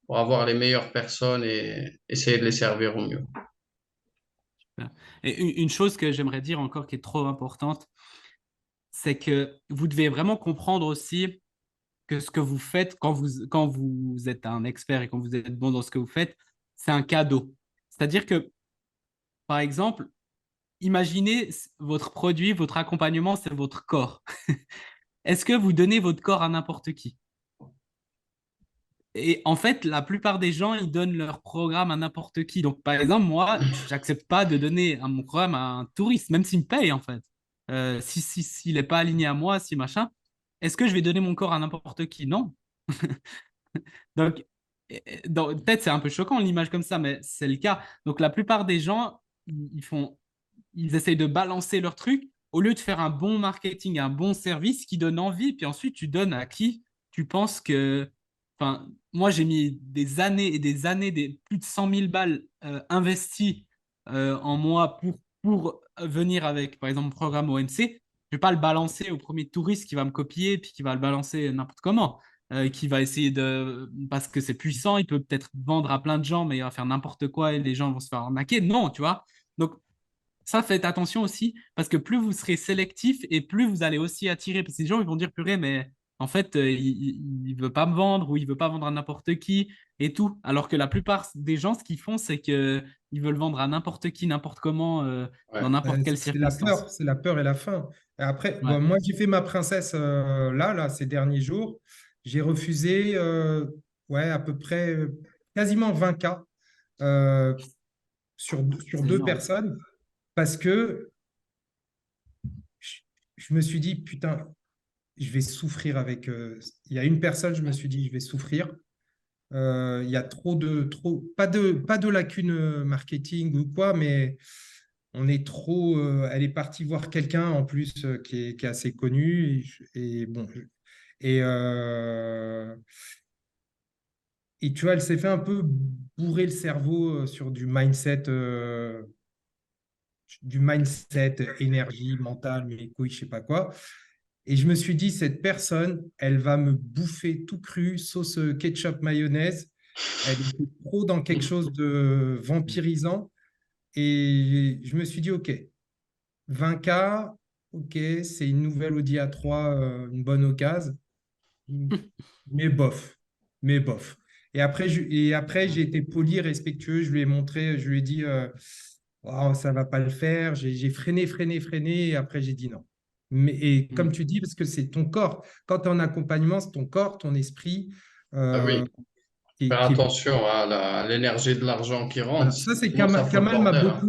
avoir les meilleures personnes et essayer de les servir au mieux. Et une chose que j'aimerais dire encore qui est trop importante, c'est que vous devez vraiment comprendre aussi que ce que vous faites quand vous êtes un expert et quand vous êtes bon dans ce que vous faites, c'est un cadeau. C'est-à-dire que, par exemple, imaginez votre produit, votre accompagnement, c'est votre corps. Est-ce que vous donnez votre corps à n'importe qui? Et en fait, la plupart des gens, ils donnent leur programme à n'importe qui. Donc, par exemple, moi, j'accepte pas de donner mon programme à un touriste, même s'il me paye, en fait. S'il n'est pas aligné à moi, si machin, est-ce que je vais donner mon corps à n'importe qui? Non. Donc, peut-être c'est un peu choquant l'image comme ça, mais c'est le cas. Donc, la plupart des gens, ils essayent de balancer leur truc au lieu de faire un bon marketing, un bon service qui donne envie. Puis ensuite, tu donnes à qui tu penses que. Enfin, moi, j'ai mis des années et des années, plus de 100 000 balles investies en moi pour venir avec, par exemple, mon programme OMC. Je ne vais pas le balancer au premier touriste qui va me copier puis qui va le balancer n'importe comment. Qui va essayer de. Parce que c'est puissant, il peut peut-être vendre à plein de gens, mais il va faire n'importe quoi et les gens vont se faire arnaquer. Non, tu vois. Donc, ça, faites attention aussi, parce que plus vous serez sélectif et plus vous allez aussi attirer. Parce que les gens ils vont dire, purée, mais en fait, il ne veut pas me vendre ou il ne veut pas vendre à n'importe qui et tout. Alors que la plupart des gens, ce qu'ils font, c'est qu'ils veulent vendre à n'importe qui, n'importe comment, dans Ouais. n'importe quelle circonstance. C'est la peur et la faim. Et après, Ouais. bon, moi, j'ai fait ma princesse ces derniers jours. J'ai refusé ouais, à peu près quasiment 20K euh, sur C'est deux énorme. personnes parce que je, je me suis dit, putain, je vais souffrir avec. Il y a une personne, je me suis dit, je vais souffrir. Il y a pas de lacunes marketing ou quoi, mais on est trop. Elle est partie voir quelqu'un en plus qui est assez connu. Bon. Et, euh, et tu vois, elle s'est fait un peu bourrer le cerveau sur du mindset, énergie, mentale, mes couilles, je sais pas quoi. Et je me suis dit, cette personne, elle va me bouffer tout cru, sauce ketchup, mayonnaise. Elle était trop dans quelque chose de vampirisant. Et je me suis dit, OK, 20K, OK, c'est une nouvelle Audi A3, une bonne occasion, mais bof, mais bof. Et après, j'ai été poli, respectueux, je lui ai montré, je lui ai dit, oh, ça va pas le faire. J'ai freiné, freiné, freiné, et après, j'ai dit non. Et comme Mm. tu dis, parce que c'est ton corps, quand tu es en accompagnement, c'est ton corps, ton esprit, Ah euh, oui, faire qui est. attention à l'énergie de l'argent qui rentre, Voilà. Ça, c'est sinon ça fout le Kamal bordel. Hein.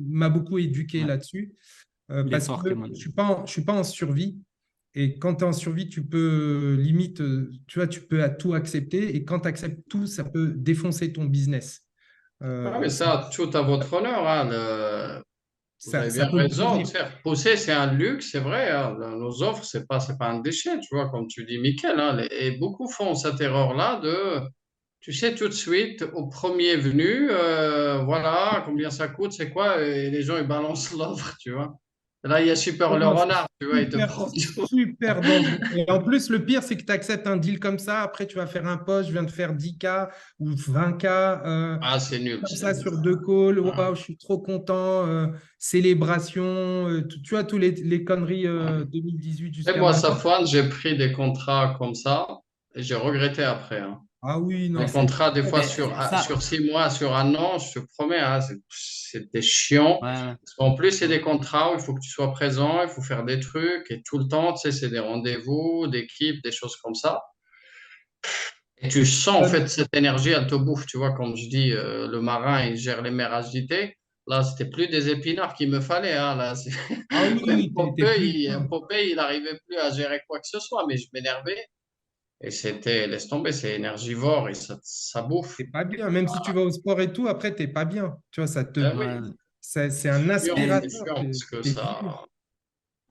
m'a beaucoup éduqué Ouais. là-dessus Il est parce fort, que Kamal. je suis pas en survie. Et quand tu es en survie, tu peux limite, tu vois, tu peux tout accepter. Et quand tu acceptes tout, ça peut défoncer ton business. Ah, mais Ça, ça, tout à votre honneur, hein, vous avez ça bien peut le raison de pourrir. faire pousser, c'est un luxe, c'est vrai, hein. Nos offres, c'est pas un déchet, tu vois, comme tu dis, Mickaël, hein. Et beaucoup font cette erreur-là de, tu sais, tout de suite, au premier venu, voilà, combien ça coûte, c'est quoi, et les gens, ils balancent l'offre, tu vois. Et là, il y a Super le Non, c'est renard, tu vois, il te prend tout. super dangereux. Et en plus, le pire, c'est que tu acceptes un deal comme ça. Après, tu vas faire un post, je viens de faire 10K ou 20K Ah, c'est nul, comme c'est ça nul. sur 2 calls. Ah, Waouh, je suis trop content. Célébration. Tu vois, tous les conneries ah. 2018 Et jusqu'à moi, maintenant. Safwan, j'ai pris des contrats comme ça, et j'ai regretté après, hein. Ah oui, non, Un c'est. contrat, des fois, Mais ça, sur 6 mois, sur un an, je te promets, hein, c'était chiant. ouais, ouais. Parce qu'en plus, c'est des contrats où il faut que tu sois présent, il faut faire des trucs, et tout le temps, tu sais, c'est des rendez-vous, d'équipe, des choses comme ça. Et tu sens, en fait, cette énergie, elle te bouffe, tu vois, comme je dis, le marin, il gère les mers agitées. Là, c'était plus des épinards qu'il me fallait, hein, là. Ah oui, Même oui, t'es plus. Popeye, il n'arrivait plus à gérer quoi que ce soit, mais je m'énervais. Et c'était, laisse tomber, c'est énergivore et ça bouffe. T'es pas bien. Même si tu vas au sport et tout, après, t'es pas bien. Tu vois, Eh oui, Ouais. c'est un Mais c'est aspirateur. chiant parce que T'es ça. fini.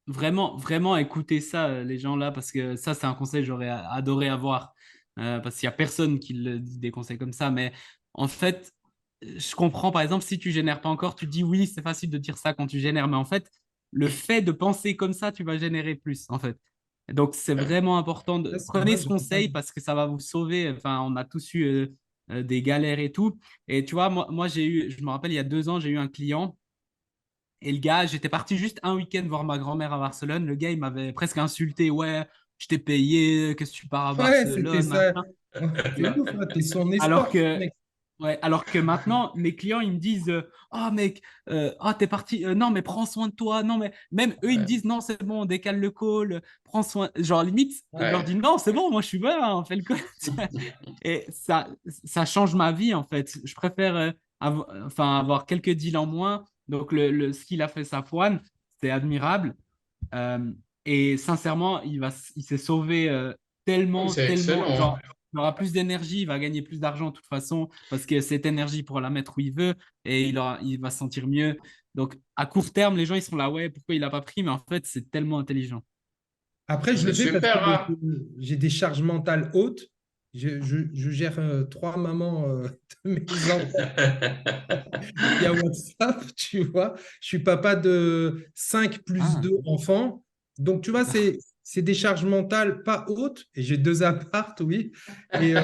vraiment, vraiment écoutez ça, les gens là, parce que ça, c'est un conseil que j'aurais adoré avoir. Parce qu'il n'y a personne qui le dit des conseils comme ça. Mais en fait, je comprends, par exemple, si tu génères pas encore, tu dis oui, c'est facile de dire ça quand tu génères. Mais en fait, le fait de penser comme ça, tu vas générer plus, en fait. Donc, c'est Ouais, vraiment important Ça, de c'est prenez vrai, ce je sais pas. conseil parce que ça va vous sauver. Enfin, on a tous eu des galères et tout. Et tu vois, moi j'ai eu, je me rappelle, il y a 2 ans, j'ai eu un client. Et le gars, j'étais parti juste un week-end voir ma grand-mère à Barcelone. Le gars, il m'avait presque insulté. Ouais, je t'ai payé, qu'est-ce que tu pars à Ouais, c'était Barcelone, ça. machin. Ouais, Tu c'est vois. ouf, hein, t'es son Alors espoir, ce que, mec. ouais, alors que maintenant, mes clients, ils me disent ah, mec, t'es parti. Non, mais prends soin de toi. Non, mais même eux, ils me ouais, disent non, c'est bon, on décale le call. Prends soin. Genre, limite, je leur ouais. dis non, c'est bon, moi, je suis bien, hein, on fait le call. Et ça change ma vie, en fait. Je préfère enfin, avoir quelques deals en moins. Donc, ce qu'il a fait, Safwan, c'est admirable. Euh, et sincèrement, il s'est sauvé Oui, tellement, c'est tellement. excellent, hein. Genre, il aura plus d'énergie, il va gagner plus d'argent de toute façon, parce que cette énergie, il pourra la mettre où il veut et il va se sentir mieux. Donc, à court terme, les gens, ils sont là, ouais, pourquoi il n'a pas pris? Mais en fait, c'est tellement intelligent. Après, je C'est le fais parce que super, hein. j'ai des charges mentales hautes. Je gère 3 mamans de mes enfants via WhatsApp, tu vois. Je suis papa de 5 plus Ah, 2 enfants. Donc, tu vois, c'est des charges mentales pas hautes. Et j'ai 2 apparts, oui. Et,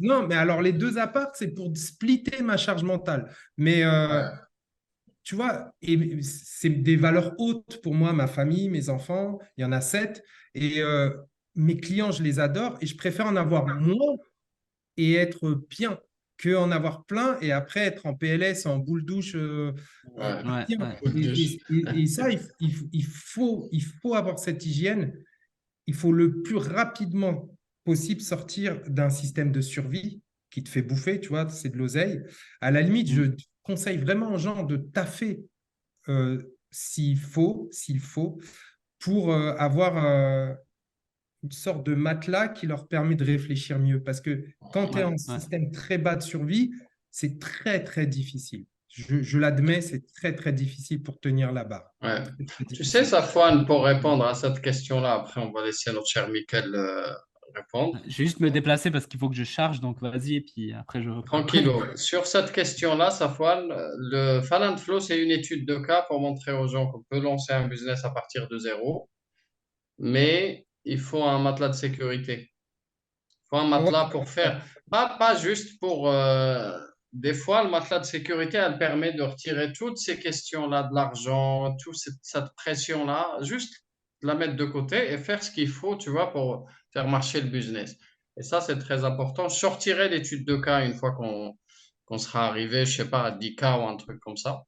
non, mais alors les 2 apparts, c'est pour splitter ma charge mentale. Mais Ouais, tu vois, et c'est des valeurs hautes pour moi, ma famille, mes enfants, il y en a 7. Et mes clients, je les adore et je préfère en avoir moins et être bien que en avoir plein et après être en PLS, en boule douche, ouais. pas ouais, bien. ouais. Coup de douche. Et ça, il faut avoir cette hygiène. Il faut le plus rapidement possible sortir d'un système de survie qui te fait bouffer, tu vois, c'est de l'oseille. À la limite, je Mm. conseille vraiment aux gens de taffer s'il faut, pour avoir une sorte de matelas qui leur permet de réfléchir mieux. Parce que quand tu es Ouais, en ouais. système très bas de survie, c'est très, très difficile. Je l'admets, c'est très, très difficile pour tenir la barre. Ouais. Très, très Tu sais, difficile. Safwan, pour répondre à cette question-là, après, on va laisser notre cher Michael répondre. Je vais juste me déplacer parce qu'il faut que je charge, donc vas-y, et puis après, je reprends. Tranquillo. Sur cette question-là, Safwan, le Fan Flow, c'est une étude de cas pour montrer aux gens qu'on peut lancer un business à partir de zéro, mais il faut un matelas de sécurité. Il faut un Ouais, matelas pour faire, pas juste pour... des fois, le matelas de sécurité, elle permet de retirer toutes ces questions-là, de l'argent, toute cette pression-là, juste la mettre de côté et faire ce qu'il faut, tu vois, pour faire marcher le business. Et ça, c'est très important. Je sortirai l'étude de cas une fois qu'on sera arrivé, je sais pas, à 10 cas ou un truc comme ça.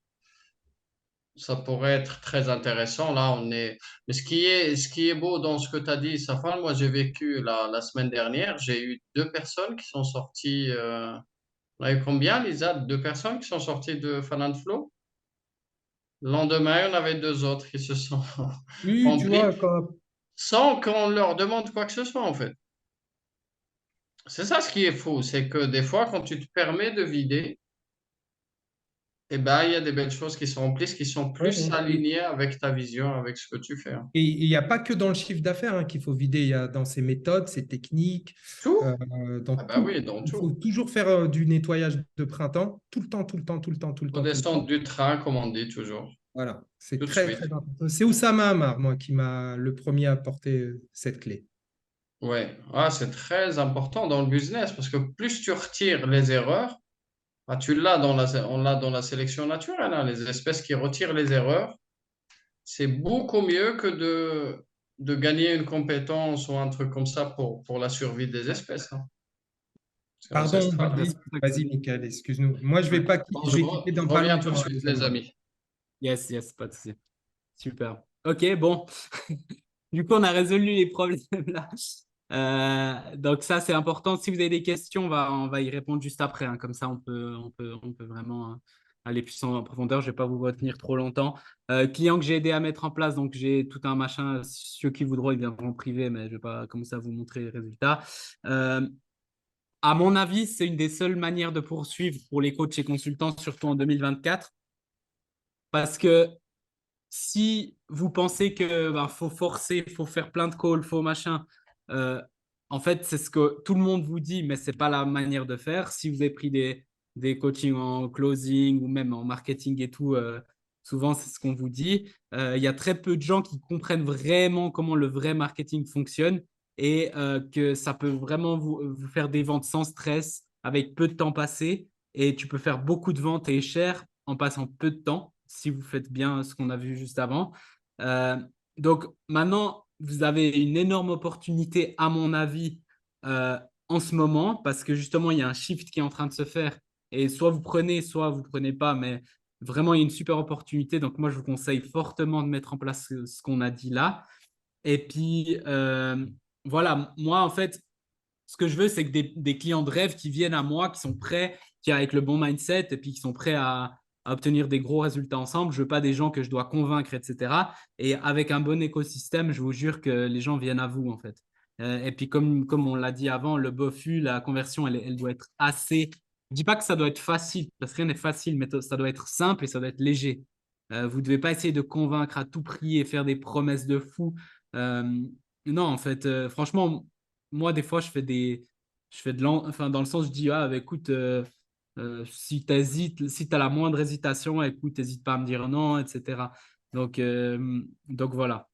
Ça pourrait être très intéressant. Là, on est. Mais ce qui est beau dans ce que tu as dit, Safan, moi, j'ai vécu la semaine dernière. J'ai eu 2 personnes qui sont sorties. On a eu combien, Lisa? 2 personnes qui sont sorties de Fan Flow. Le lendemain, on avait 2 autres qui se sont oui, tu remplis. vois, sans qu'on leur demande quoi que ce soit, en fait. C'est ça ce qui est fou, c'est que des fois, quand tu te permets de vider, eh ben, il y a des belles choses qui sont remplies, qui sont Ouais, plus alignées avec ta vision, avec ce que tu fais, hein. et il n'y a pas que dans le chiffre d'affaires hein, qu'il faut vider, il y a dans ses méthodes, ses techniques, Tout? dans Ah ben tout. oui, dans Il faut tout. toujours faire du nettoyage de printemps, tout le temps, tout le temps, tout le temps, tout le temps, tout le Redescendre temps. du train, comme on dit toujours, Voilà, c'est tout de très, suite. très important. C'est Oussama Hamar, moi, qui m'a le premier apporté cette clé. Ouais, ah, c'est très important dans le business parce que plus tu retires les erreurs, ah, on l'a dans la sélection naturelle, hein, les espèces qui retirent les erreurs, c'est beaucoup mieux que de gagner une compétence ou un truc comme ça pour la survie des espèces, hein. C'est Pardon, ancestral. Ouais, Baldi. c'est pour ça que Vas-y, Michael, excuse-nous. Moi, ouais. Bon, je vais quitter Je dans pas reviens tout de longtemps, suite, les les amis. amis. Yes, yes, pas de souci. Super. Ok, bon. Du coup, on a résolu les problèmes là. Donc ça, c'est important. Si vous avez des questions, on va y répondre juste après, hein. Comme ça, on peut vraiment aller plus en profondeur. Je ne vais pas vous retenir trop longtemps. Client que j'ai aidé à mettre en place, donc j'ai tout un machin. Ceux qui voudront, ils viendront en privé, mais je ne vais pas commencer à vous montrer les résultats. À mon avis, c'est une des seules manières de poursuivre pour les coachs et consultants, surtout en 2024, parce que si vous pensez que faut forcer, faut faire plein de calls, faut machin, euh, en fait, c'est ce que tout le monde vous dit, mais c'est pas la manière de faire. Si vous avez pris des coachings en closing ou même en marketing et tout, souvent c'est ce qu'on vous dit. Il y a très peu de gens qui comprennent vraiment comment le vrai marketing fonctionne et que ça peut vraiment vous faire des ventes sans stress, avec peu de temps passé. Et tu peux faire beaucoup de ventes et cher en passant peu de temps, si vous faites bien ce qu'on a vu juste avant. Euh, donc maintenant, vous avez une énorme opportunité, à mon avis, euh, en ce moment, parce que justement, il y a un shift qui est en train de se faire. Et soit vous prenez pas, mais vraiment, il y a une super opportunité. Donc moi, je vous conseille fortement de mettre en place ce qu'on a dit là. Et puis, voilà, moi, en fait, ce que je veux, c'est que des clients de rêve qui viennent à moi, qui sont prêts, qui avec le bon mindset et puis qui sont prêts à obtenir des gros résultats ensemble. Je veux pas des gens que je dois convaincre, etc. Et avec un bon écosystème, je vous jure que les gens viennent à vous, en fait. Et puis, comme on l'a dit avant, le BOFU, la conversion, elle doit être assez. Je dis pas que ça doit être facile, parce que rien n'est facile, mais ça doit être simple et ça doit être léger. Vous ne devez pas essayer de convaincre à tout prix et faire des promesses de fou. Non, en fait, franchement, moi, des fois, je fais enfin, dans le sens, je dis, ah, bah, écoute, si tu hésites, si tu as la moindre hésitation, écoute, n'hésite pas à me dire non, etc. Donc voilà.